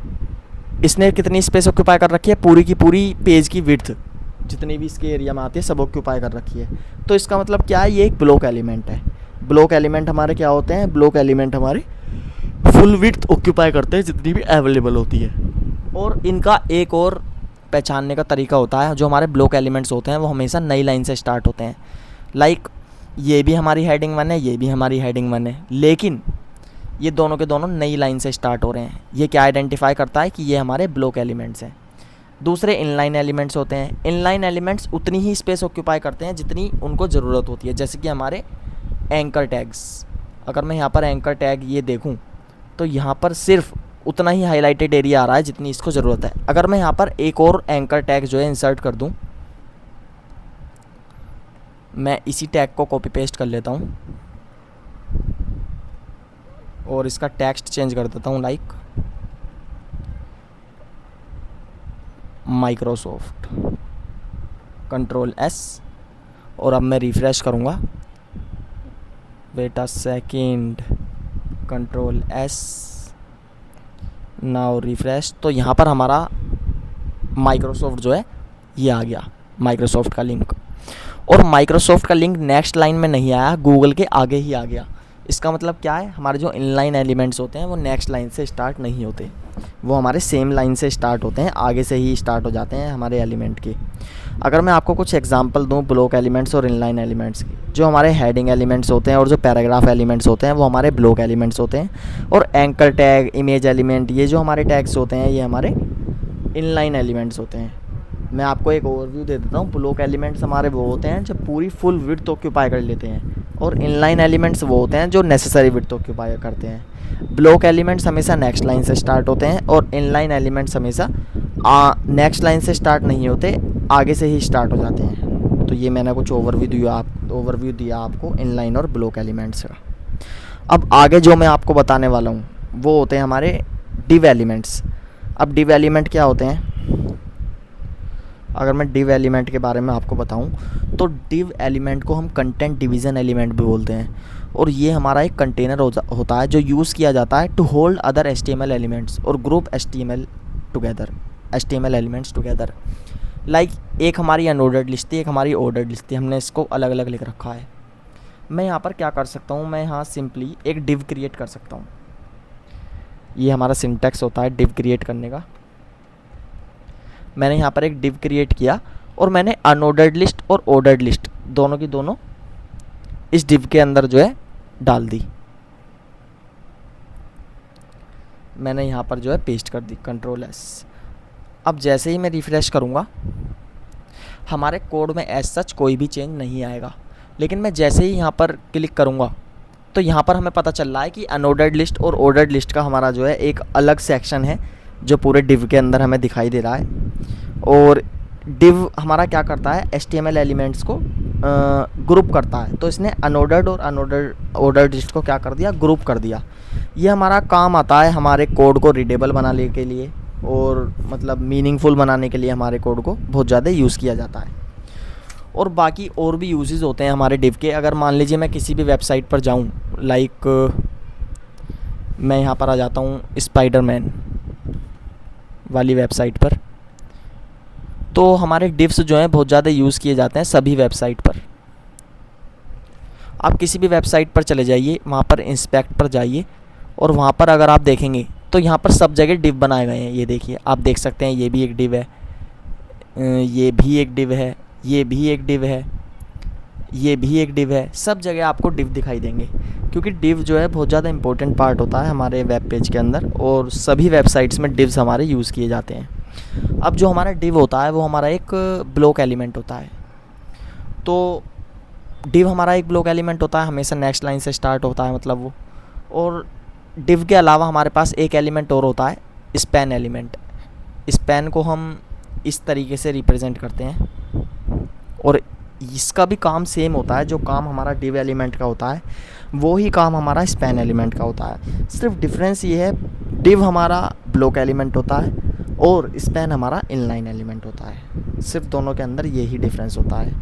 इसने कितनी स्पेस ऑक्यूपाई कर रखी है? पूरी की पूरी पेज की विड्थ जितनी भी इसके एरिया में आती है सब ऑक्यूपाई कर रखी है। तो इसका मतलब क्या है? ये एक ब्लॉक एलिमेंट है। ब्लॉक एलिमेंट हमारे क्या होते हैं? ब्लॉक एलिमेंट हमारे फुल विड्थ ऑक्यूपाई करते हैं जितनी भी अवेलेबल होती है। और इनका एक और पहचानने का तरीका होता है, जो हमारे ब्लॉक एलिमेंट्स होते हैं वो हमेशा नई लाइन से स्टार्ट होते हैं। लाइक ये भी हमारी हेडिंग 1 है, ये भी हमारी हेडिंग 1 है, लेकिन ये दोनों के दोनों नई लाइन से स्टार्ट हो रहे हैं। ये क्या आइडेंटिफाई करता है कि ये हमारे ब्लॉक एलिमेंट्स हैं। दूसरे इनलाइन एलिमेंट्स होते हैं। इनलाइन एलिमेंट्स उतनी ही स्पेस ऑक्यूपाई करते हैं जितनी उनको ज़रूरत होती है। जैसे कि हमारे एंकर टैग्स, अगर मैं यहाँ पर एंकर टैग ये देखूँ तो यहाँ पर सिर्फ उतना ही हाईलाइटेड एरिया आ रहा है जितनी इसको ज़रूरत है। अगर मैं यहाँ पर एक और एंकर टैग जो है इंसर्ट कर दूँ, मैं इसी टैग को कॉपी पेस्ट कर लेता हूँ और इसका टेक्स्ट चेंज कर देता हूँ, लाइक माइक्रोसॉफ्ट, कंट्रोल एस, और अब मैं रिफ़्रेश करूँगा, wait a second, control S, now refresh. तो यहाँ पर हमारा माइक्रोसॉफ्ट जो है ये आ गया, माइक्रोसॉफ्ट का लिंक। और माइक्रोसॉफ्ट का लिंक नेक्स्ट लाइन में नहीं आया, गूगल के आगे ही आ गया। इसका मतलब क्या है? हमारे जो इनलाइन एलिमेंट्स होते हैं वो नेक्स्ट लाइन से स्टार्ट नहीं होते। वो हमारे सेम लाइन से स्टार्ट होते हैं, आगे से ही स्टार्ट हो जाते हैं हमारे एलिमेंट के। अगर मैं आपको कुछ एग्जांपल दूं ब्लॉक एलिमेंट्स और इनलाइन एलिमेंट्स की, जो हमारे हेडिंग एलिमेंट्स होते हैं और जो पैराग्राफ एलिमेंट्स होते हैं वो हमारे ब्लॉक एलिमेंट्स होते हैं, और एंकर टैग, इमेज एलिमेंट, ये जो हमारे टैग्स होते हैं ये हमारे इनलाइन एलिमेंट्स होते हैं। मैं आपको एक ओवरव्यू दे देता हूँ। ब्लॉक एलिमेंट्स हमारे वो होते हैं जो पूरी फुल विड्थ ऑक्यूपाई कर लेते हैं, और इनलाइन एलिमेंट्स वो होते हैं जो नेसेसरी विड्थ ऑक्यूपाई करते हैं। ब्लॉक एलिमेंट्स हमेशा नेक्स्ट लाइन से स्टार्ट होते हैं, और इनलाइन एलिमेंट्स हमेशा नेक्स्ट लाइन से स्टार्ट नहीं होते, आगे से ही स्टार्ट हो जाते हैं। तो ये मैंने कुछ ओवरव्यू दिया आपको इनलाइन और ब्लॉक एलिमेंट्स का। अब आगे जो मैं आपको बताने वाला हूँ वो होते हैं हमारे डिव एलिमेंट्स। अब डिव एलिमेंट क्या होते हैं? अगर मैं डिव एलिमेंट के बारे में आपको बताऊं तो डिव एलिमेंट को हम कंटेंट डिवीज़न एलिमेंट भी बोलते हैं, और ये हमारा एक कंटेनर होता है जो यूज़ किया जाता है to hold other HTML elements और group HTML elements together. Like एक हमारी अनऑर्डर्ड लिस्ट थी, एक हमारी ऑर्डर्ड लिस्ट थी, हमने इसको अलग अलग लिख रखा है। मैं यहाँ पर क्या कर सकता हूँ, मैं यहाँ सिंपली एक डिव क्रिएट कर सकता हूँ। ये हमारा सिंटैक्स होता है डिव क्रिएट करने का। मैंने यहाँ पर एक डिव क्रिएट किया और मैंने अनऑर्डर्ड लिस्ट और ऑर्डर्ड लिस्ट दोनों की दोनों इस डिव के अंदर जो है डाल दी। मैंने यहाँ पर जो है पेस्ट कर दी, Ctrl+S। अब जैसे ही मैं रिफ्रेश करूँगा हमारे कोड में एज सच कोई भी चेंज नहीं आएगा, लेकिन मैं जैसे ही यहाँ पर क्लिक करूँगा तो यहाँ पर हमें पता चल रहा है कि अनऑर्डर्ड लिस्ट और ऑर्डर्ड लिस्ट का हमारा जो है एक अलग सेक्शन है जो पूरे डिव के अंदर हमें दिखाई दे रहा है। और डिव हमारा क्या करता है, HTML एलिमेंट्स को ग्रुप करता है। तो इसने अनऑर्डर्ड और ऑर्डर्ड लिस्ट को क्या कर दिया, ग्रुप कर दिया। ये हमारा काम आता है हमारे कोड को रीडेबल बनाने के लिए, और मतलब मीनिंगफुल बनाने के लिए हमारे कोड को बहुत ज़्यादा यूज़ किया जाता है। और बाकी और भी यूजेस होते हैं हमारे डिव के। अगर मान लीजिए मैं किसी भी वेबसाइट पर जाऊँ, लाइक मैं यहाँ पर आ जाता हूँ स्पाइडरमैन वाली वेबसाइट पर, तो हमारे डिव्स जो हैं बहुत ज़्यादा यूज़ किए जाते हैं सभी वेबसाइट पर। आप किसी भी वेबसाइट पर चले जाइए, वहाँ पर इंस्पेक्ट पर जाइए, और वहाँ पर अगर आप देखेंगे तो यहाँ पर सब जगह डिव बनाए गए हैं। ये देखिए, आप देख सकते हैं ये भी एक डिव है, ये भी एक डिव है, ये भी एक डिव है, ये भी एक डिव है। सब जगह आपको डिव दिखाई देंगे, क्योंकि डिव जो है बहुत ज़्यादा इंपॉर्टेंट पार्ट होता है हमारे वेब पेज के अंदर, और सभी वेबसाइट्स में डिव्स हमारे यूज़ किए जाते हैं। अब जो हमारा डिव होता है वो हमारा एक ब्लॉक एलिमेंट होता है। तो डिव हमारा एक ब्लॉक एलिमेंट होता है, हमेशा नेक्स्ट लाइन से स्टार्ट होता है मतलब वो। और डिव के अलावा हमारे पास एक एलिमेंट और होता है, स्पैन एलिमेंट। स्पैन को हम इस तरीके से रिप्रेजेंट करते हैं, और इसका भी काम सेम होता है। जो काम हमारा डिव एलिमेंट का होता है वो ही काम हमारा स्पैन एलिमेंट का होता है। सिर्फ डिफरेंस ये है, डिव हमारा ब्लॉक एलिमेंट होता है और स्पैन हमारा इनलाइन एलिमेंट होता है। सिर्फ दोनों के अंदर यही डिफरेंस होता है।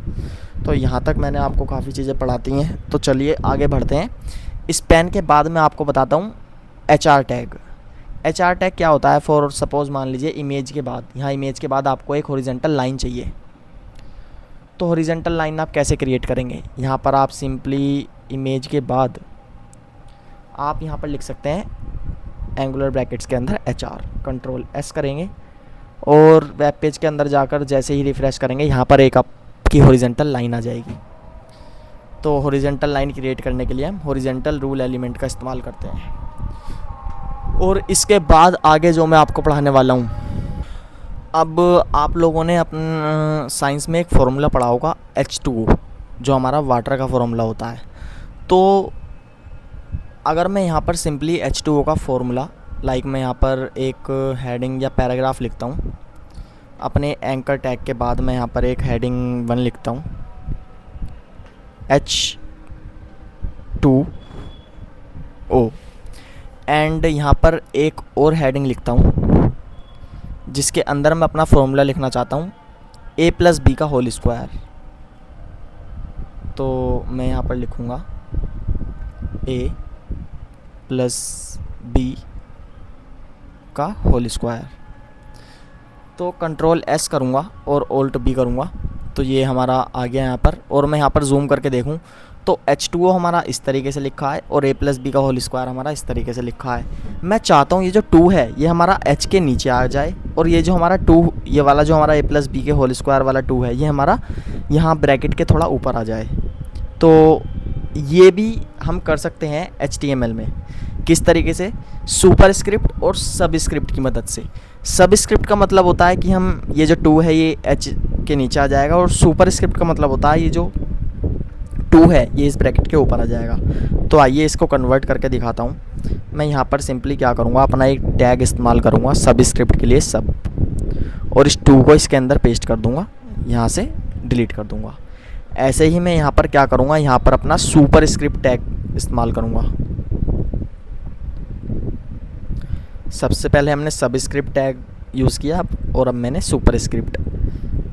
तो यहाँ तक मैंने आपको काफ़ी चीज़ें पढ़ाती हैं, तो चलिए आगे बढ़ते हैं। स्पैन के बाद मैं आपको बताता हूँ HR टैग। HR टैग क्या होता है? फॉर सपोज़ मान लीजिए इमेज के बाद, यहाँ इमेज के बाद आपको एक हॉरिजॉन्टल लाइन चाहिए, तो हॉरिजॉन्टल लाइन आप कैसे क्रिएट करेंगे? यहाँ पर आप सिंपली इमेज के बाद आप यहाँ पर लिख सकते हैं एंगुलर ब्रैकेट्स के अंदर HR, Ctrl+S करेंगे, और वेब पेज के अंदर जाकर जैसे ही रिफ़्रेश करेंगे यहाँ पर एक आपकी हॉरिजॉन्टल लाइन आ जाएगी। तो हॉरिजॉन्टल लाइन क्रिएट करने के लिए हम हॉरिजॉन्टल रूल एलिमेंट का इस्तेमाल करते हैं। और इसके बाद आगे जो मैं आपको पढ़ाने वाला हूँ, अब आप लोगों ने अपन साइंस में एक फार्मूला पढ़ा होगा H2O, जो हमारा वाटर का फार्मूला होता है। तो अगर मैं यहाँ पर सिंपली H2O का फार्मूला, लाइक मैं यहाँ पर एक हेडिंग या पैराग्राफ लिखता हूँ, अपने एंकर टैग के बाद मैं यहाँ पर एक हेडिंग 1 लिखता हूँ, H2O, एंड यहाँ पर एक और हेडिंग लिखता हूँ जिसके अंदर मैं अपना फॉर्मूला लिखना चाहता हूँ A+B का होल स्क्वायर। तो मैं यहाँ पर लिखूँगा A+B का होल स्क्वायर। तो Ctrl+S करूँगा और Alt+B करूँगा, तो ये हमारा आ गया यहाँ पर। और मैं यहाँ पर जूम करके देखूँ तो H2O हमारा इस तरीके से लिखा है और a+b का होल स्क्वायर हमारा इस तरीके से लिखा है। मैं चाहता हूँ ये जो 2 है ये हमारा H के नीचे आ जाए और ये जो हमारा 2, ये वाला जो हमारा a+b के होल स्क्वायर वाला 2 है ये हमारा यहाँ ब्रैकेट के थोड़ा ऊपर आ जाए। तो ये भी हम कर सकते हैं HTML में। किस तरीके से? सुपरस्क्रिप्ट और सबस्क्रिप्ट की मदद से। सबस्क्रिप्ट का मतलब होता है कि हम ये जो 2 है ये H के नीचे आ जाएगा और सुपरस्क्रिप्ट का मतलब होता है ये जो 2 है ये इस ब्रैकेट के ऊपर आ जाएगा। तो आइए इसको कन्वर्ट करके दिखाता हूँ। मैं यहाँ पर सिंपली क्या करूँगा, अपना एक टैग इस्तेमाल करूँगा सबस्क्रिप्ट के लिए सब, और इस 2 को इसके अंदर पेस्ट कर दूँगा, यहाँ से डिलीट कर दूँगा। ऐसे ही मैं यहाँ पर क्या करूँगा, यहाँ पर अपना सुपरस्क्रिप्ट टैग इस्तेमाल करूँगा। सबसे पहले हमने सबस्क्रिप्ट टैग यूज़ किया और अब मैंने सुपरस्क्रिप्ट।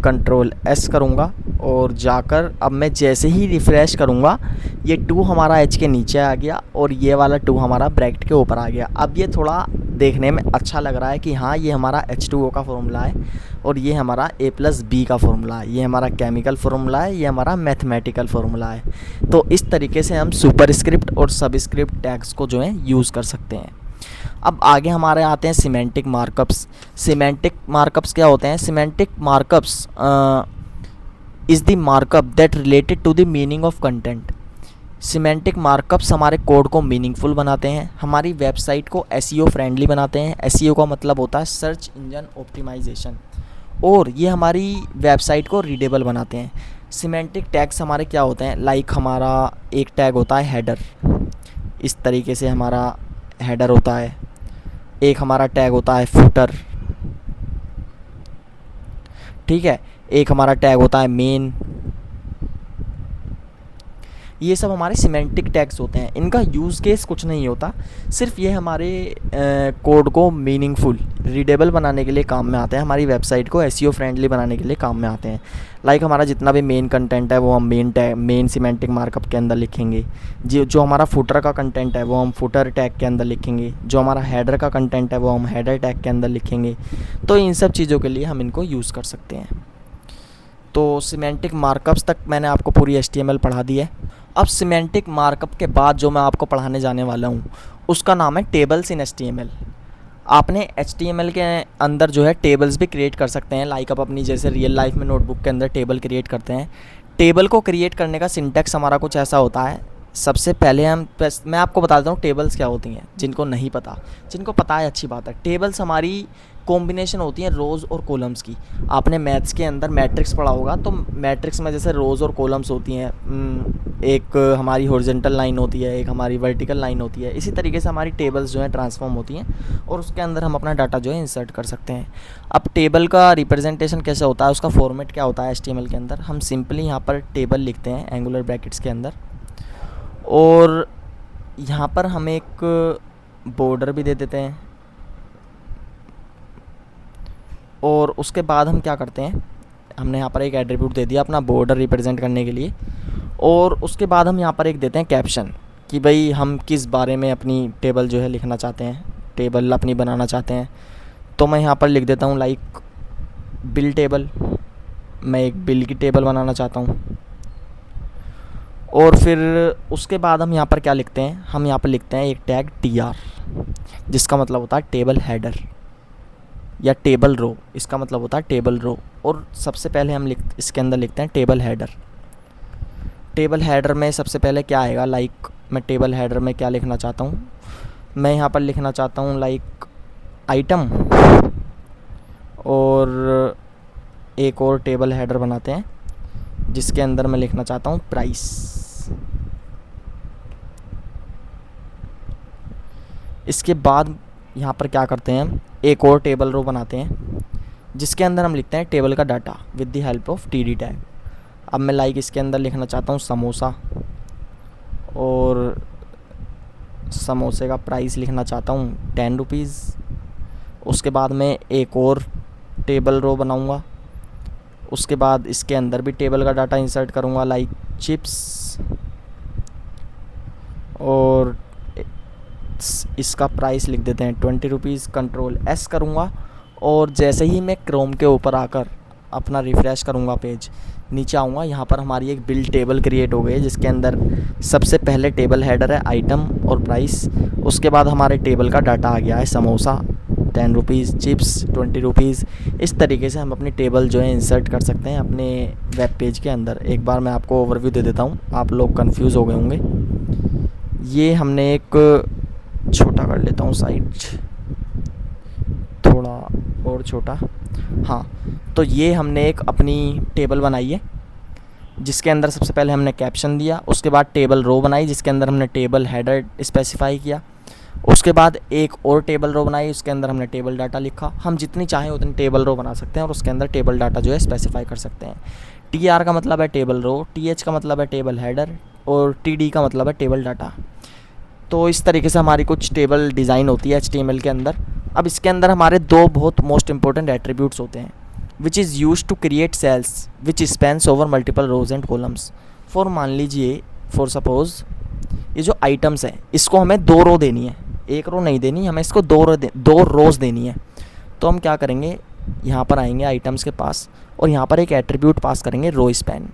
Ctrl+S करूँगा और जाकर अब मैं जैसे ही रिफ़्रेश करूँगा ये 2 हमारा H के नीचे आ गया और ये वाला 2 हमारा ब्रैकेट के ऊपर आ गया। अब ये थोड़ा देखने में अच्छा लग रहा है कि हाँ ये हमारा H2O का फॉर्मूला है और ये हमारा a+b का फॉर्मूला है, ये हमारा केमिकल फार्मूला है, ये हमारा मैथमेटिकल फार्मूला है। तो इस तरीके से हम सुपरस्क्रिप्ट और सबस्क्रिप्ट टैग्स को जो है यूज़ कर सकते हैं। अब आगे हमारे आते हैं सिमेंटिक मार्कअप्स। सिमेंटिक मार्कअप्स क्या होते हैं? Semantic markups is the markup that related to the meaning of content. Semantic markups हमारे कोड को मीनिंगफुल बनाते हैं, हमारी वेबसाइट को SEO फ्रेंडली बनाते हैं। SEO का मतलब होता है सर्च इंजन ऑप्टिमाइजेशन, और ये हमारी वेबसाइट को रीडेबल बनाते हैं। सिमेंटिक टैग्स हमारे क्या होते हैं? लाइक हमारा एक टैग होता है हेडर, इस तरीके से हमारा हेडर होता है। एक हमारा टैग होता है फुटर, ठीक है। एक हमारा टैग होता है मेन। ये सब हमारे सिमेंटिक टैग्स होते हैं। इनका यूज़ केस कुछ नहीं होता, सिर्फ ये हमारे कोड को मीनिंगफुल रीडेबल बनाने के लिए काम में आते हैं, हमारी वेबसाइट को SEO फ्रेंडली बनाने के लिए काम में आते हैं। लाइक हमारा जितना भी मेन कंटेंट है वो हम मेन सिमेंटिक मार्कअप के अंदर लिखेंगे। जो हमारा फुटर का कंटेंट है वो हम फुटर टैग के अंदर लिखेंगे। जो हमारा हेडर का कंटेंट है वो हम हेडर टैग के अंदर लिखेंगे। तो इन सब चीज़ों के लिए हम इनको यूज़ कर सकते हैं। तो सिमेंटिक मार्कअप्स तक मैंने आपको पूरी HTML पढ़ा दी है। अब सिमेंटिक मार्कअप के बाद जो मैं आपको पढ़ाने जाने वाला हूँ उसका नाम है टेबल्स इन HTML। आपने HTML के अंदर जो है टेबल्स भी क्रिएट कर सकते हैं। लाइक आप अपनी जैसे रियल लाइफ में नोटबुक के अंदर टेबल क्रिएट करते हैं। टेबल को क्रिएट करने का सिंटैक्स हमारा कुछ ऐसा होता है। सबसे पहले मैं आपको बता देता हूँ टेबल्स क्या होती हैं। जिनको नहीं पता, जिनको पता है अच्छी बात है। टेबल्स हमारी कॉम्बिनेशन होती हैं रोज़ और कॉलम्स की। आपने मैथ्स के अंदर मैट्रिक्स पढ़ा होगा, तो मैट्रिक्स में जैसे रोज़ और कॉलम्स होती हैं, एक हमारी हॉरिजॉन्टल लाइन होती है, एक हमारी वर्टिकल लाइन होती है। इसी तरीके से हमारी टेबल्स जो हैं ट्रांसफॉर्म होती हैं और उसके अंदर हम अपना डाटा जो है इंसर्ट कर सकते हैं। अब टेबल का रिप्रेजेंटेशन कैसे होता है, उसका फॉर्मेट क्या होता है HTML के अंदर? हम सिंपली यहाँ पर टेबल लिखते हैं एंगुलर ब्रैकेट्स के अंदर, और यहाँ पर हम एक बॉर्डर भी दे देते हैं। और उसके बाद हम क्या करते हैं, हमने यहाँ पर एक एट्रीब्यूट दे दिया अपना बॉर्डर रिप्रेजेंट करने के लिए, और उसके बाद हम यहाँ पर एक देते हैं कैप्शन कि भाई हम किस बारे में अपनी टेबल जो है लिखना चाहते हैं, टेबल अपनी बनाना चाहते हैं। तो मैं यहाँ पर लिख देता हूँ लाइक बिल टेबल। मैं एक बिल की टेबल बनाना चाहता हूँ। और फिर उसके बाद हम यहाँ पर क्या लिखते हैं, हम यहाँ पर लिखते हैं एक टैग TR, जिसका मतलब होता है टेबल हेडर या टेबल रो। इसका मतलब होता है टेबल रो। और सबसे पहले हम इसके अंदर लिखते हैं टेबल हेडर। टेबल हेडर में सबसे पहले क्या आएगा, लाइक मैं टेबल हेडर में क्या लिखना चाहता हूँ, मैं यहाँ पर लिखना चाहता हूँ लाइक आइटम, और एक और टेबल हेडर बनाते हैं जिसके अंदर मैं लिखना चाहता हूँ प्राइस। इसके बाद यहाँ पर क्या करते हैं, हम एक और टेबल रो बनाते हैं जिसके अंदर हम लिखते हैं टेबल का data with the help of TD tag. अब मैं लाइक इसके अंदर लिखना चाहता हूँ समोसा, और समोसे का प्राइस लिखना चाहता हूँ 10 रुपीज़। उसके बाद मैं एक और टेबल रो बनाऊँगा। उसके बाद इसके अंदर भी टेबल का डाटा इंसर्ट करूँगा लाइक चिप्स, और इसका प्राइस लिख देते हैं 20 रुपीज़। Ctrl+S करूँगा, और जैसे ही मैं क्रोम के ऊपर आकर अपना रिफ़्रेश करूँगा पेज, नीचे आऊँगा, यहाँ पर हमारी एक बिल्ड टेबल क्रिएट हो गई है जिसके अंदर सबसे पहले टेबल हेडर है आइटम और प्राइस। उसके बाद हमारे टेबल का डाटा आ गया है समोसा 10 रुपीज़, चिप्स 20 रुपीज़। इस तरीके से हम अपनी टेबल जो है इंसर्ट कर सकते हैं अपने वेब पेज के अंदर। एक बार मैं आपको ओवरव्यू दे देता हूँ, आप लोग कंफ्यूज हो गए होंगे। ये हमने एक छोटा कर लेता हूँ साइज, थोड़ा और छोटा। हाँ, तो ये हमने एक अपनी टेबल बनाई है जिसके अंदर सबसे पहले हमने कैप्शन दिया, उसके बाद टेबल रो बनाई जिसके अंदर हमने टेबल हेडर स्पेसिफाई किया, उसके बाद एक और टेबल रो बनाई उसके अंदर हमने टेबल डाटा लिखा। हम जितनी चाहें उतनी टेबल रो बना सकते हैं और उसके अंदर टेबल डाटा जो है स्पेसिफाई कर सकते हैं। TR का मतलब है टेबल रो, TH का मतलब है टेबल हेडर और TD का मतलब है टेबल डाटा। तो इस तरीके से हमारी कुछ टेबल डिज़ाइन होती है HTML के अंदर। अब इसके अंदर हमारे दो बहुत मोस्ट इंपॉर्टेंट एट्रीब्यूट्स होते हैं which is use to create cells which spans over multiple rows and columns. For मान लीजिए, फॉर सपोज़ ये जो आइटम्स हैं इसको हमें 2 रो देनी है, 1 रो नहीं देनी, हमें इसको 2 रोज़ देनी है। तो हम क्या करेंगे, यहाँ पर आएंगे आइटम्स के पास और यहाँ पर एक एट्रीब्यूट पास करेंगे रो स्पैन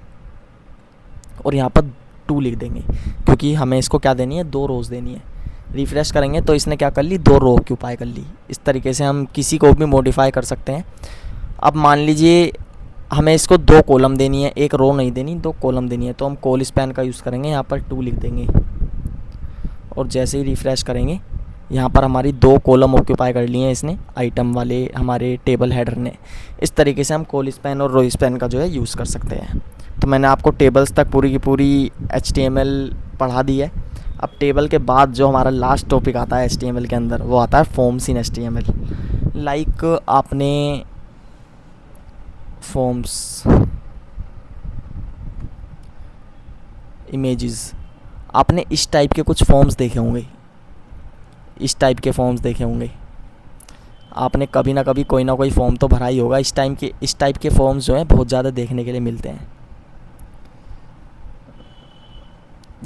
और यहाँ पर 2 लिख देंगे क्योंकि हमें इसको क्या देनी है, 2 रोज़ देनी है। रिफ़्रेश करेंगे तो इसने क्या कर ली, 2 रो ऑक्यूपाई कर ली। इस तरीके से हम किसी को भी मॉडिफाई कर सकते हैं। अब मान लीजिए हमें इसको 2 कॉलम देनी है, 1 रो नहीं देनी, 2 कॉलम देनी है, तो हम कॉल स्पैन का यूज़ करेंगे, यहाँ पर 2 लिख देंगे और जैसे ही रिफ़्रेश करेंगे यहाँ पर हमारी 2 कॉलम ऑक्यूपाई कर लिए हैं इसने, आइटम वाले हमारे टेबल हेडर ने। इस तरीके से हम कॉल स्पैन और रो स्पैन का जो है यूज़ कर सकते हैं। तो मैंने आपको टेबल्स तक पूरी की पूरी HTML पढ़ा दी है। अब टेबल के बाद जो हमारा लास्ट टॉपिक आता है HTML के अंदर वो आता है फॉर्म्स इन HTML। लाइक आपने फॉर्म्स, इमेजेस, आपने इस टाइप के कुछ फॉर्म्स देखे होंगे, इस टाइप के फॉर्म्स देखे होंगे आपने कभी ना कभी, कोई ना कोई फॉर्म तो भरा ही होगा। इस टाइप के फॉर्म्स जो हैं बहुत ज़्यादा देखने के लिए मिलते हैं।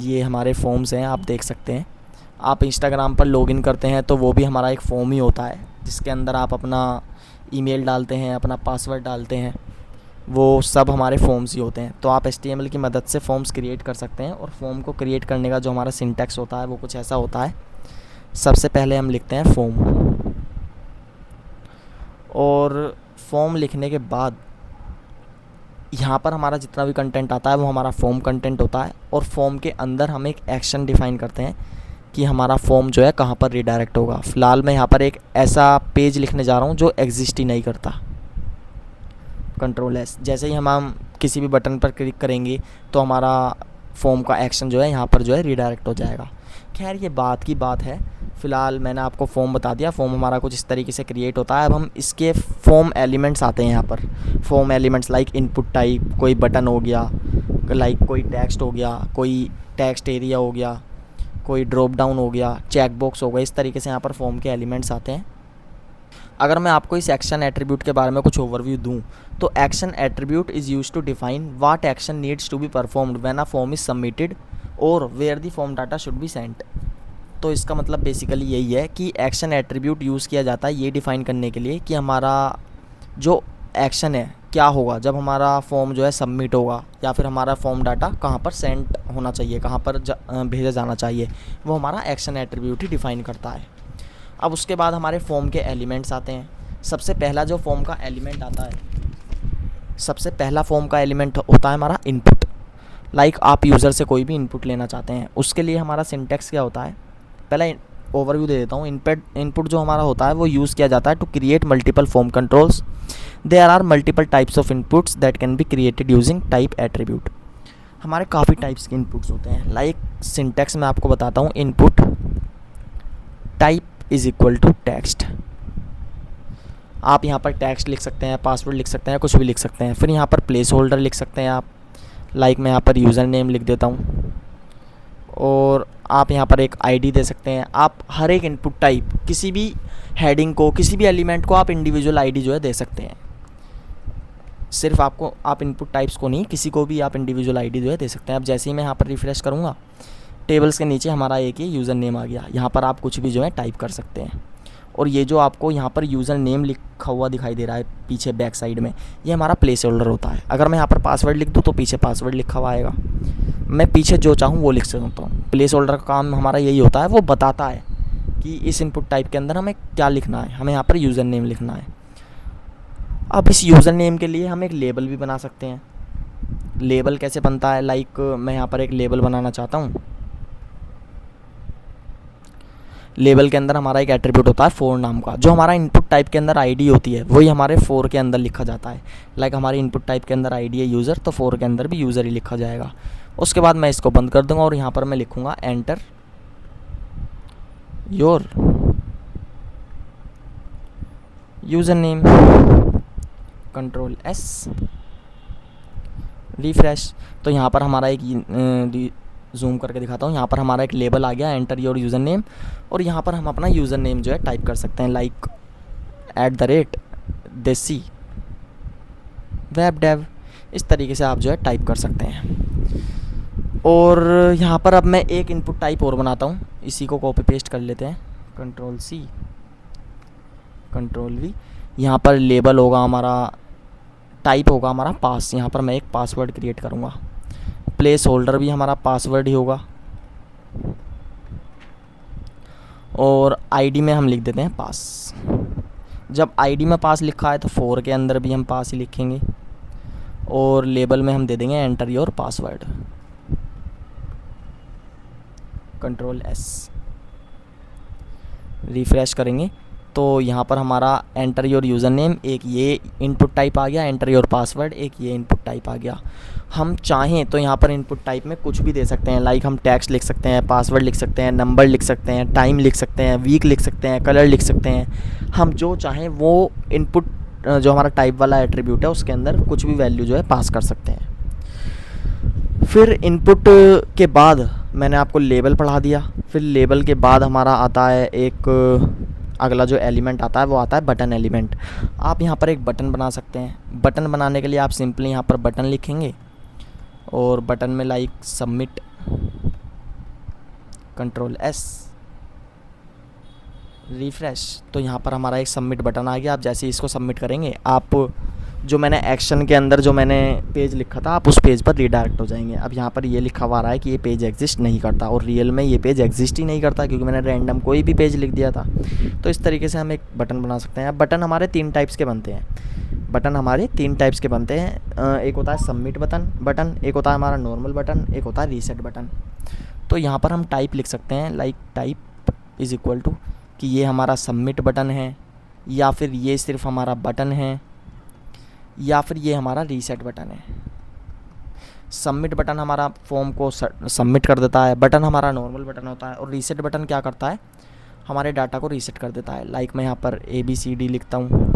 ये हमारे फॉर्म्स हैं, आप देख सकते हैं। आप इंस्टाग्राम पर लॉगिन करते हैं तो वो भी हमारा एक फॉर्म ही होता है जिसके अंदर आप अपना ईमेल डालते हैं, अपना पासवर्ड डालते हैं, वो सब हमारे फॉर्म्स ही होते हैं। तो आप HTML की मदद से फॉर्म्स क्रिएट कर सकते हैं और फॉर्म को क्रिएट करने का जो हमारा सिंटैक्स होता है वो कुछ ऐसा होता है। सबसे पहले हम लिखते हैं फॉर्म और फॉर्म लिखने के बाद यहाँ पर हमारा जितना भी कंटेंट आता है वो हमारा फॉर्म कंटेंट होता है और फॉर्म के अंदर हम एक एक्शन डिफ़ाइन करते हैं कि हमारा फॉर्म जो है कहाँ पर रिडायरेक्ट होगा। फ़िलहाल मैं यहाँ पर एक ऐसा पेज लिखने जा रहा हूँ जो एग्जिस्ट ही नहीं करता, Ctrl+S। जैसे ही हम किसी भी बटन पर क्लिक करेंगे तो हमारा फॉर्म का एक्शन जो है यहाँ पर जो है रिडायरेक्ट हो जाएगा। खैर ये बात की बात है, फ़िलहाल मैंने आपको फॉर्म बता दिया। फॉर्म हमारा कुछ इस तरीके से क्रिएट होता है। अब हम इसके फॉर्म एलिमेंट्स आते हैं यहाँ पर। Form elements like input type, कोई बटन हो गया, लाइक कोई टेक्स्ट हो गया, कोई टेक्स्ट एरिया हो गया, कोई ड्रॉप डाउन हो गया, चेक बॉक्स हो गया। इस तरीके से यहाँ पर फॉर्म के एलिमेंट्स आते हैं। अगर मैं आपको इस एक्शन एट्रीब्यूट के बारे में कुछ ओवरव्यू दूं तो action attribute is use to define what action needs to be performed when a form is submitted और where the form data should be sent. तो इसका मतलब बेसिकली यही है कि एक्शन एट्रीब्यूट यूज़ किया जाता है ये डिफ़ाइन करने के लिए कि हमारा जो एक्शन है क्या होगा जब हमारा फॉर्म जो है सबमिट होगा, या फिर हमारा फॉर्म डाटा कहाँ पर सेंड होना चाहिए, कहाँ पर भेजा जाना चाहिए, वो हमारा एक्शन एट्रीब्यूट ही डिफ़ाइन करता है। अब उसके बाद हमारे फॉर्म के एलिमेंट्स आते हैं। सबसे पहला जो फॉर्म का एलिमेंट आता है, सबसे पहला फॉर्म का एलिमेंट होता है हमारा इनपुट। लाइक आप यूज़र से कोई भी इनपुट लेना चाहते हैं, उसके लिए हमारा सिंटैक्स क्या होता है, पहला ओवरव्यू दे देता हूँ। इनपुट जो हमारा होता है वो यूज़ किया जाता है to create multiple form controls. There are multiple types of inputs that can be created using type attribute. हमारे काफ़ी टाइप्स के इनपुट्स होते हैं। लाइक सिंटैक्स मैं आपको बताता हूँ। Input type is equal to text. आप यहाँ पर टेक्स्ट लिख सकते हैं, पासवर्ड लिख सकते हैं, कुछ भी लिख सकते हैं। फिर यहाँ पर प्लेस होल्डर लिख सकते हैं आप। लाइक मैं यहाँ पर यूज़र नेम लिख देता हूँ और आप यहाँ पर एक आईडी दे सकते हैं। आप हर एक इनपुट टाइप, किसी भी हेडिंग को, किसी भी एलिमेंट को आप इंडिविजुअल आईडी जो है दे सकते हैं। सिर्फ आप इनपुट टाइप्स को नहीं, किसी को भी आप इंडिविजुअल आईडी जो है दे सकते हैं। अब जैसे ही मैं यहाँ पर रिफ्रेश करूँगा, टेबल्स के नीचे हमारा एक ही यूज़र नेम आ गया। यहाँ पर आप कुछ भी जो है टाइप कर सकते हैं और ये जो आपको यहाँ पर यूज़र नेम लिखा हुआ दिखाई दे रहा है पीछे बैक साइड में, ये हमारा प्लेस होल्डर होता है। अगर मैं यहाँ पर पासवर्ड लिख दूँ तो पीछे पासवर्ड लिखा हुआ आएगा, मैं पीछे जो चाहूँ वो लिख सकता हूँ। प्लेस होल्डर का काम हमारा यही होता है, वो बताता है कि इस इनपुट टाइप के अंदर हमें क्या लिखना है, हमें यहाँ पर यूज़र नेम लिखना है। अब इस यूज़र नेम के लिए हम एक लेबल भी बना सकते हैं। लेबल कैसे बनता है, लाइक मैं यहाँ पर एक लेबल बनाना चाहता हूँ। लेबल के अंदर हमारा एक एट्रीब्यूट होता है फोर नाम का, जो हमारा इनपुट टाइप के अंदर आईडी होती है वही हमारे फोर के अंदर लिखा जाता है। लाइक हमारी इनपुट टाइप के अंदर आईडी है यूज़र, तो फोर के अंदर भी यूज़र ही लिखा जाएगा। उसके बाद मैं इसको बंद कर दूंगा और यहाँ पर मैं लिखूँगा enter your user name, control S, refresh. तो यहाँ पर हमारा एक जूम करके दिखाता हूँ, यहाँ पर हमारा एक लेबल आ गया एंटर योर यूज़र नेम, और यहाँ पर हम अपना यूज़र नेम जो है टाइप कर सकते हैं, लाइक @देसी वेब डेव। इस तरीके से आप जो है टाइप कर सकते हैं। और यहाँ पर अब मैं एक इनपुट टाइप और बनाता हूँ, इसी को कॉपी पेस्ट कर लेते हैं, कंट्रोल सी कंट्रोल वी। यहाँ पर लेबल होगा हमारा, टाइप होगा हमारा पास, यहाँ पर मैं एक पासवर्ड क्रिएट करूँगा। प्लेस होल्डर भी हमारा पासवर्ड ही होगा, और आईडी में हम लिख देते हैं पास। जब आईडी में पास लिखा है तो फोर के अंदर भी हम पास ही लिखेंगे, और लेबल में हम दे देंगे enter your password, control S. Refresh करेंगे तो यहाँ पर हमारा एंटर योर यूज़र नेम, एक ये इनपुट टाइप आ गया, एंटर योर पासवर्ड एक ये इनपुट टाइप आ गया। हम चाहें तो यहाँ पर इनपुट टाइप में कुछ भी दे सकते हैं, लाइक हम टेक्स्ट लिख सकते हैं, पासवर्ड लिख सकते हैं, नंबर लिख सकते हैं, टाइम लिख सकते हैं, वीक लिख सकते हैं, कलर लिख सकते हैं। हम जो चाहें वो इनपुट जो हमारा टाइप वाला एट्रीब्यूट है उसके अंदर कुछ भी वैल्यू जो है पास कर सकते हैं। फिर इनपुट के बाद मैंने आपको लेबल पढ़ा दिया। फिर लेबल के बाद हमारा आता है एक अगला जो एलिमेंट आता है वो आता है बटन एलिमेंट। आप यहाँ पर एक बटन बना सकते हैं। बटन बनाने के लिए आप सिंपली यहाँ पर बटन लिखेंगे और बटन में like submit, control S, refresh. तो यहाँ पर हमारा एक सबमिट बटन आ गया। आप जैसे ही इसको सबमिट करेंगे, आप जो मैंने एक्शन के अंदर जो मैंने पेज लिखा था आप उस पेज पर रीडायरेक्ट हो जाएंगे। अब यहाँ पर ये लिखा हुआ आ रहा है कि ये पेज एग्जिस्ट नहीं करता, और रियल में ये पेज एग्जिस्ट ही नहीं करता क्योंकि मैंने रैंडम कोई भी पेज लिख दिया था। तो इस तरीके से हम एक बटन बना सकते हैं। अब बटन हमारे तीन टाइप्स के बनते हैं। बटन हमारे तीन टाइप्स के बनते हैं। एक होता है सबमिट बटन, एक होता है हमारा नॉर्मल बटन, एक होता है रीसेट बटन। तो यहाँ पर हम टाइप लिख सकते हैं, like type is equal to कि ये हमारा सबमिट बटन है, या फिर ये सिर्फ हमारा बटन है, या फिर ये हमारा रीसेट बटन है। सबमिट बटन हमारा फॉर्म को सबमिट कर देता है, बटन हमारा नॉर्मल बटन होता है, और रीसेट बटन क्या करता है, हमारे डाटा को रीसेट कर देता है। लाइक मैं यहाँ पर ABCD लिखता हूँ,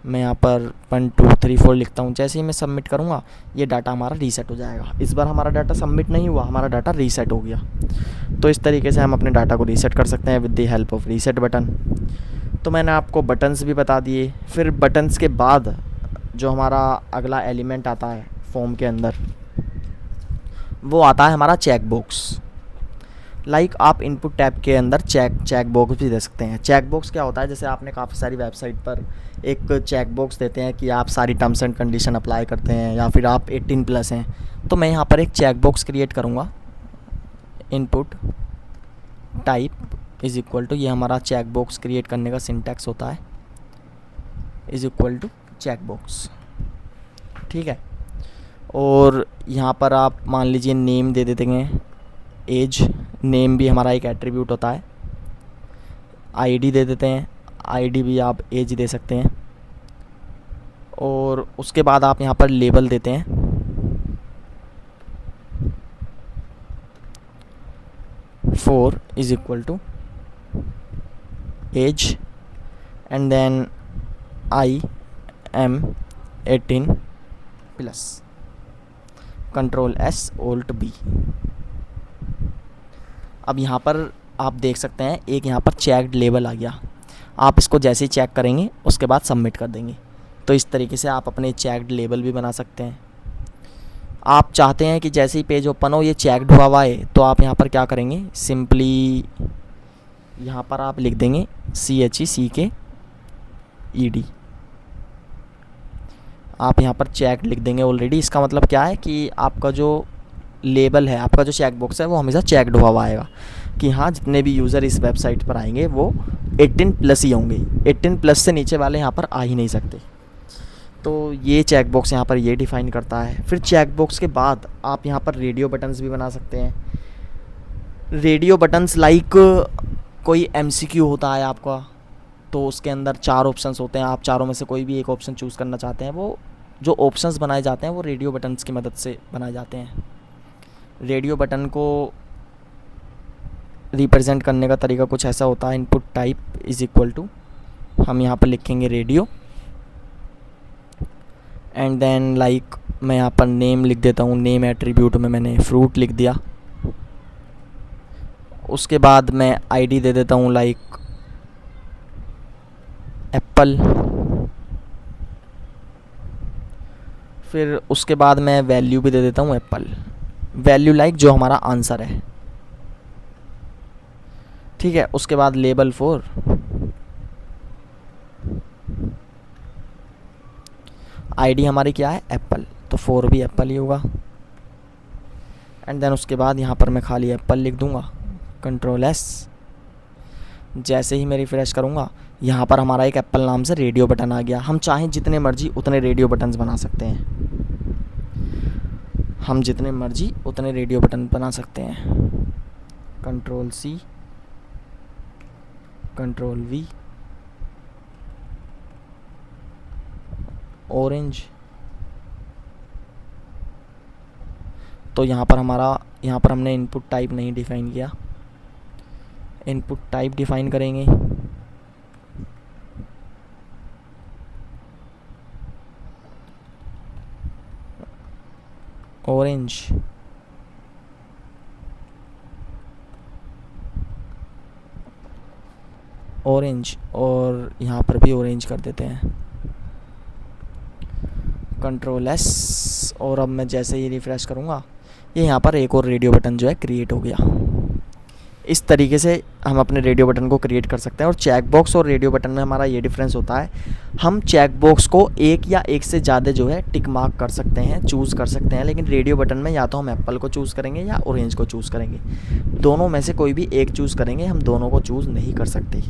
मैं यहाँ पर 1 2 3 4 लिखता हूँ। जैसे ही मैं सबमिट करूँगा ये डाटा हमारा रीसेट हो जाएगा। इस बार हमारा डाटा सबमिट नहीं हुआ, हमारा डाटा रीसेट हो गया। तो इस तरीके से हम अपने डाटा को रीसेट कर सकते हैं with the help of reset button. तो मैंने आपको बटन्स भी बता दिए। फिर बटन्स के बाद जो हमारा अगला एलिमेंट आता है फॉर्म के अंदर, वो आता है हमारा चेक बॉक्स। लाइक आप इनपुट टैब के अंदर चेक बॉक्स भी दे सकते हैं। चेक बॉक्स क्या होता है, जैसे आपने काफ़ी सारी वेबसाइट पर एक चेक बॉक्स देते हैं कि आप सारी टर्म्स एंड कंडीशन अप्लाई करते हैं, या फिर आप 18+ हैं। तो मैं यहाँ पर एक चेक बॉक्स क्रिएट करूँगा, input type is equal to, ये हमारा चेक बॉक्स क्रिएट करने का सिंटैक्स होता है, is equal to check box. ठीक है। और यहाँ पर आप मान लीजिए नेम दे देते हैं, एज, नेम भी हमारा एक एट्रीब्यूट होता है। आईडी दे देते हैं, आईडी भी आप एज दे सकते हैं। और उसके बाद आप यहाँ पर लेबल देते हैं, for is equal to age, and then I am 18+, control S alt B. अब यहाँ पर आप देख सकते हैं एक यहाँ पर चेक्ड लेबल आ गया। आप इसको जैसे ही चेक करेंगे उसके बाद सबमिट कर देंगे। तो इस तरीके से आप अपने चेक्ड लेबल भी बना सकते हैं। आप चाहते हैं कि जैसे ही पेज ओपन हो ये चेक्ड हुआ है, तो आप यहाँ पर क्या करेंगे, सिंपली यहाँ पर आप लिख देंगे CHECKED। आप यहाँ पर चेक लिख देंगे ऑलरेडी। इसका मतलब क्या है कि आपका जो लेबल है, आपका जो चेक बॉक्स है वो हमेशा चेकड हुआ हुआ आएगा कि हाँ जितने भी यूज़र इस वेबसाइट पर आएंगे वो 18+ ही होंगे, 18+ से नीचे वाले यहाँ पर आ ही नहीं सकते। तो ये चेक बॉक्स यहाँ पर ये डिफ़ाइन करता है। फिर चेक बॉक्स के बाद आप यहाँ पर रेडियो बटन्स भी बना सकते हैं। रेडियो बटन्स लाइक कोई MCQ होता है आपका, तो उसके अंदर 4 ऑप्शंस होते हैं, आप चारों में से कोई भी एक ऑप्शन चूज़ करना चाहते हैं। वो जो ऑप्शंस बनाए जाते हैं वो रेडियो बटन्स की मदद से बनाए जाते हैं। रेडियो बटन को रिप्रेजेंट करने का तरीका कुछ ऐसा होता है, input type is equal to, हम यहाँ पर लिखेंगे रेडियो, एंड देन लाइक मैं यहाँ पर नेम लिख देता हूँ, नेम एट्रीब्यूट में मैंने फ्रूट लिख दिया। उसके बाद मैं ID दे देता हूँ लाइक एप्पल। फिर उसके बाद मैं वैल्यू भी दे देता हूँ एप्पल, वैल्यू लाइक जो हमारा आंसर है, ठीक है। उसके बाद लेबल 4, ID हमारी क्या है एप्पल, तो 4 भी एप्पल ही होगा। एंड देन उसके बाद यहाँ पर मैं खाली एप्पल लिख दूँगा, Ctrl+S। जैसे ही मैं रिफ्रेश करूँगा यहाँ पर हमारा एक एप्पल नाम से रेडियो बटन आ गया। हम चाहें जितने मर्जी उतने रेडियो बटन्स बना सकते हैं, हम जितने मर्जी उतने रेडियो बटन बना सकते हैं। Ctrl+C, Ctrl+V, orange. तो यहाँ पर हमने इनपुट टाइप नहीं डिफ़ाइन किया, इनपुट टाइप डिफ़ाइन करेंगे। ऑरेंज, ऑरेंज, और यहाँ पर भी ऑरेंज कर देते हैं, Ctrl+S। और अब मैं जैसे ही रिफ़्रेश करूँगा ये यहाँ पर एक और रेडियो बटन जो है क्रिएट हो गया। इस तरीके से हम अपने रेडियो बटन को क्रिएट कर सकते हैं। और चेक बॉक्स और रेडियो बटन में हमारा ये डिफरेंस होता है, हम चेक बॉक्स को एक या एक से ज़्यादा जो है टिक मार्क कर सकते हैं, चूज़ कर सकते हैं, लेकिन रेडियो बटन में या तो हम एप्पल को चूज़ करेंगे या ऑरेंज को चूज़ करेंगे, दोनों में से कोई भी एक चूज़ करेंगे, हम दोनों को चूज़ नहीं कर सकते।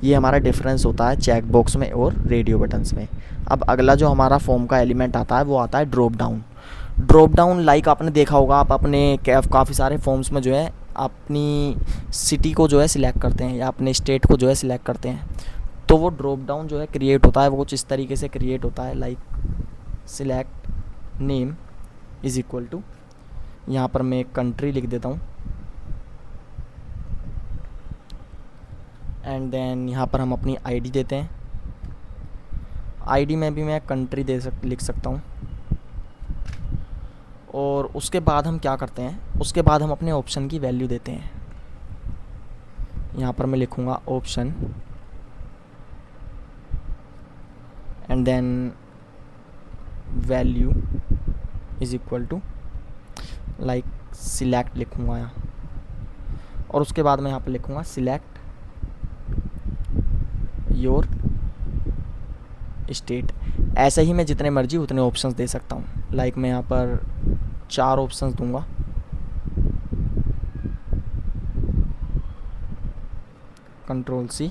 ये हमारा डिफरेंस होता है चेक बॉक्स में और रेडियो बटन्स में। अब अगला जो हमारा फॉर्म का एलिमेंट आता है वो आता है drop down. Drop down like आपने देखा होगा, आप अपने काफ़ी सारे फॉर्म्स में जो है अपनी सिटी को जो है सिलेक्ट करते हैं या अपने स्टेट को जो है सिलेक्ट करते हैं, तो वो ड्रॉप डाउन जो है क्रिएट होता है, वो कुछ इस तरीके से क्रिएट होता है like select name is equal to, यहाँ पर मैं एक कंट्री लिख देता हूँ, एंड देन यहाँ पर हम अपनी आईडी देते हैं। आईडी में भी मैं कंट्री लिख सकता हूँ। और उसके बाद हम क्या करते हैं, उसके बाद हम अपने ऑप्शन की वैल्यू देते हैं। यहाँ पर मैं लिखूँगा option and then value is equal to like select लिखूँगा यहाँ, और उसके बाद मैं यहाँ पर लिखूँगा सिलेक्ट योर स्टेट। ऐसे ही मैं जितने मर्जी उतने ऑप्शंस दे सकता हूँ। लाइक मैं यहाँ पर 4 ऑप्शंस दूंगा, Ctrl+C,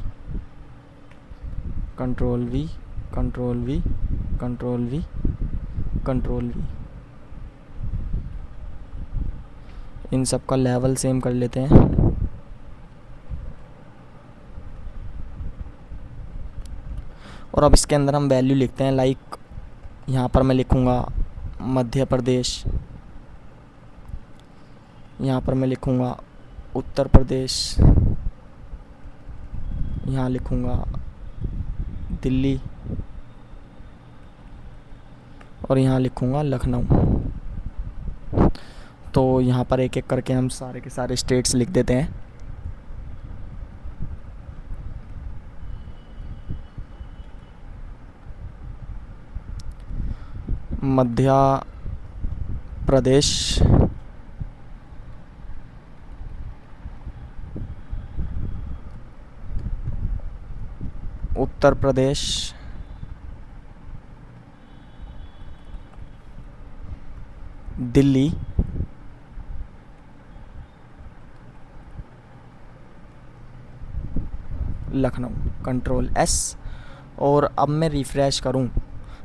Ctrl+V, Ctrl+V, Ctrl+V, Ctrl+V। इन सब का लेवल सेम कर लेते हैं। और अब इसके अंदर हम वैल्यू लिखते हैं, लाइक यहाँ पर मैं लिखूँगा मध्य प्रदेश, यहाँ पर मैं लिखूँगा उत्तर प्रदेश, यहाँ लिखूँगा दिल्ली, और यहाँ लिखूँगा लखनऊ। तो यहाँ पर एक एक करके हम सारे के सारे स्टेट्स लिख देते हैं। Madhya Pradesh, Uttar Pradesh, Delhi, Lucknow, control S. और अब मैं रिफ़्रेश करूं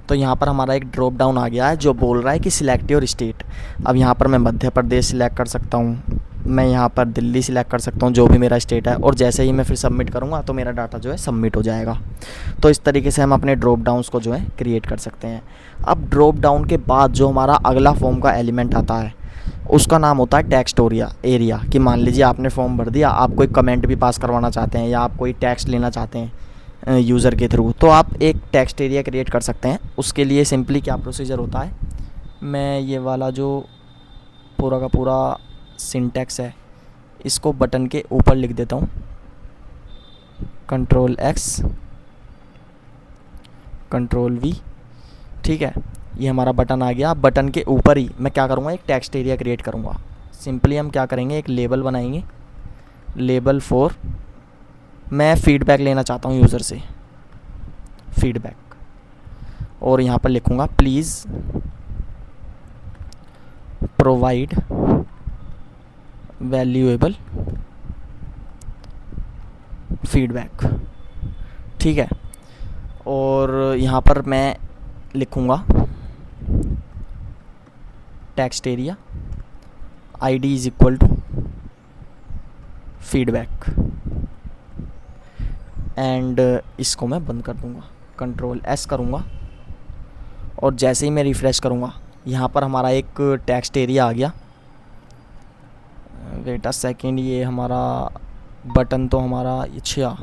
तो यहाँ पर हमारा एक ड्रॉप डाउन आ गया है जो बोल रहा है कि सिलेक्ट योर स्टेट। अब यहाँ पर मैं मध्य प्रदेश सिलेक्ट कर सकता हूँ, मैं यहाँ पर दिल्ली सिलेक्ट कर सकता हूँ, जो भी मेरा स्टेट है, और जैसे ही मैं फिर सबमिट करूँगा तो मेरा डाटा जो है सबमिट हो जाएगा। तो इस तरीके से हम अपने ड्रॉप डाउन्स को जो है क्रिएट कर सकते हैं। अब ड्रॉप डाउन के बाद जो हमारा अगला फॉर्म का एलिमेंट आता है उसका नाम होता है टेक्स्ट एरिया। कि मान लीजिए आपने फॉर्म भर दिया, आप कोई कमेंट भी पास करवाना चाहते हैं या आप कोई टेक्स्ट लेना चाहते हैं यूज़र के थ्रू, तो आप एक टेक्स्ट एरिया क्रिएट कर सकते हैं। उसके लिए सिंपली क्या प्रोसीजर होता है, मैं ये वाला जो पूरा का पूरा सिंटैक्स है इसको बटन के ऊपर लिख देता हूँ, कंट्रोल एक्स, कंट्रोल वी। ठीक है, ये हमारा बटन आ गया। बटन के ऊपर ही मैं क्या करूँगा, एक टेक्स्ट एरिया क्रिएट करूँगा। सिंपली हम क्या करेंगे, एक लेबल बनाएंगे, लेबल फॉर, मैं फीडबैक लेना चाहता हूँ यूज़र से, फीडबैक, और यहाँ पर लिखूँगा प्लीज़ प्रोवाइड वैल्यूएबल फीडबैक। ठीक है, और यहाँ पर मैं लिखूँगा text area ID is equal to feedback, and इसको मैं बंद कर दूँगा, कंट्रोल एस करूँगा। और जैसे ही मैं रिफ़्रेश करूँगा यहाँ पर हमारा एक टेक्स्ट एरिया आ गया। वेट अ सेकेंड, ये हमारा बटन तो हमारा, अच्छा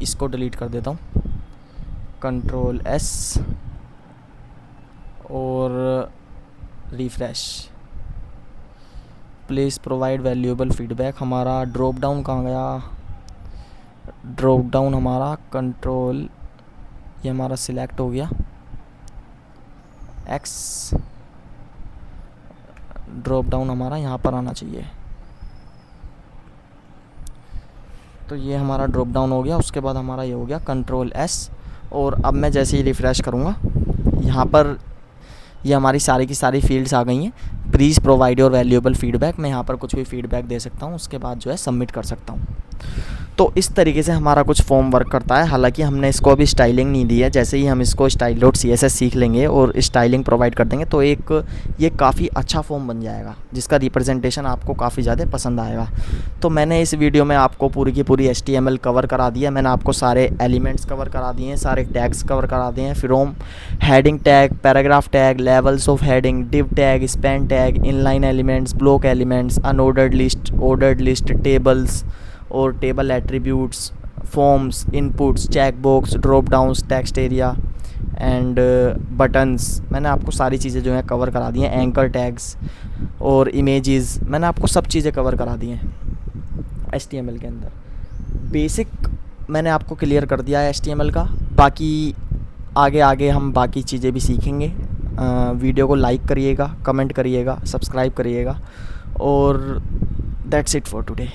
इसको डिलीट कर देता हूँ, कंट्रोल एस और refresh, please provide valuable feedback. हमारा ड्रॉप डाउन कहाँ गया, ड्रॉप डाउन हमारा कंट्रोल, ये हमारा सिलेक्ट हो गया, एक्स, ड्रॉप डाउन हमारा यहाँ पर आना चाहिए। तो ये हमारा ड्रॉप डाउन हो गया। उसके बाद हमारा ये हो गया कंट्रोल एस। और अब मैं जैसे ही रिफ़्रेश करूँगा यहाँ पर ये हमारी सारी की सारी फील्ड्स आ गई हैं। Please provide your valuable feedback, मैं यहाँ पर कुछ भी फीडबैक दे सकता हूँ, उसके बाद जो है सबमिट कर सकता हूँ। तो इस तरीके से हमारा कुछ फॉर्म वर्क करता है। हालांकि हमने इसको अभी स्टाइलिंग नहीं दी है, जैसे ही हम इसको style.css सीख लेंगे और स्टाइलिंग प्रोवाइड कर देंगे तो एक ये काफ़ी अच्छा फॉर्म बन जाएगा जिसका रिप्रेजेंटेशन आपको काफ़ी ज़्यादा पसंद आएगा। तो मैंने इस वीडियो में आपको पूरी की पूरी HTML कवर करा दी है, मैंने आपको सारे एलिमेंट्स कवर करा दिए हैं, सारे टैग्स कवर करा दिए हैं, from heading tag, paragraph tag, levels of heading, div tag, span tag, inline elements, block elements, unordered list, ordered list, tables और table attributes, forms, inputs, check box, drop downs, text area and buttons. मैंने आपको सारी चीज़ें जो हैं cover करा दी हैं, anchor tags और इमेजेस, मैंने आपको सब चीज़ें कवर करा दी हैं HTML के अंदर। बेसिक मैंने आपको क्लियर कर दिया है HTML का। बाकी आगे आगे हम बाकी चीज़ें भी सीखेंगे। वीडियो को लाइक करिएगा, कमेंट करिएगा, सब्सक्राइब करिएगा, और दैट्स इट फॉर टुडे।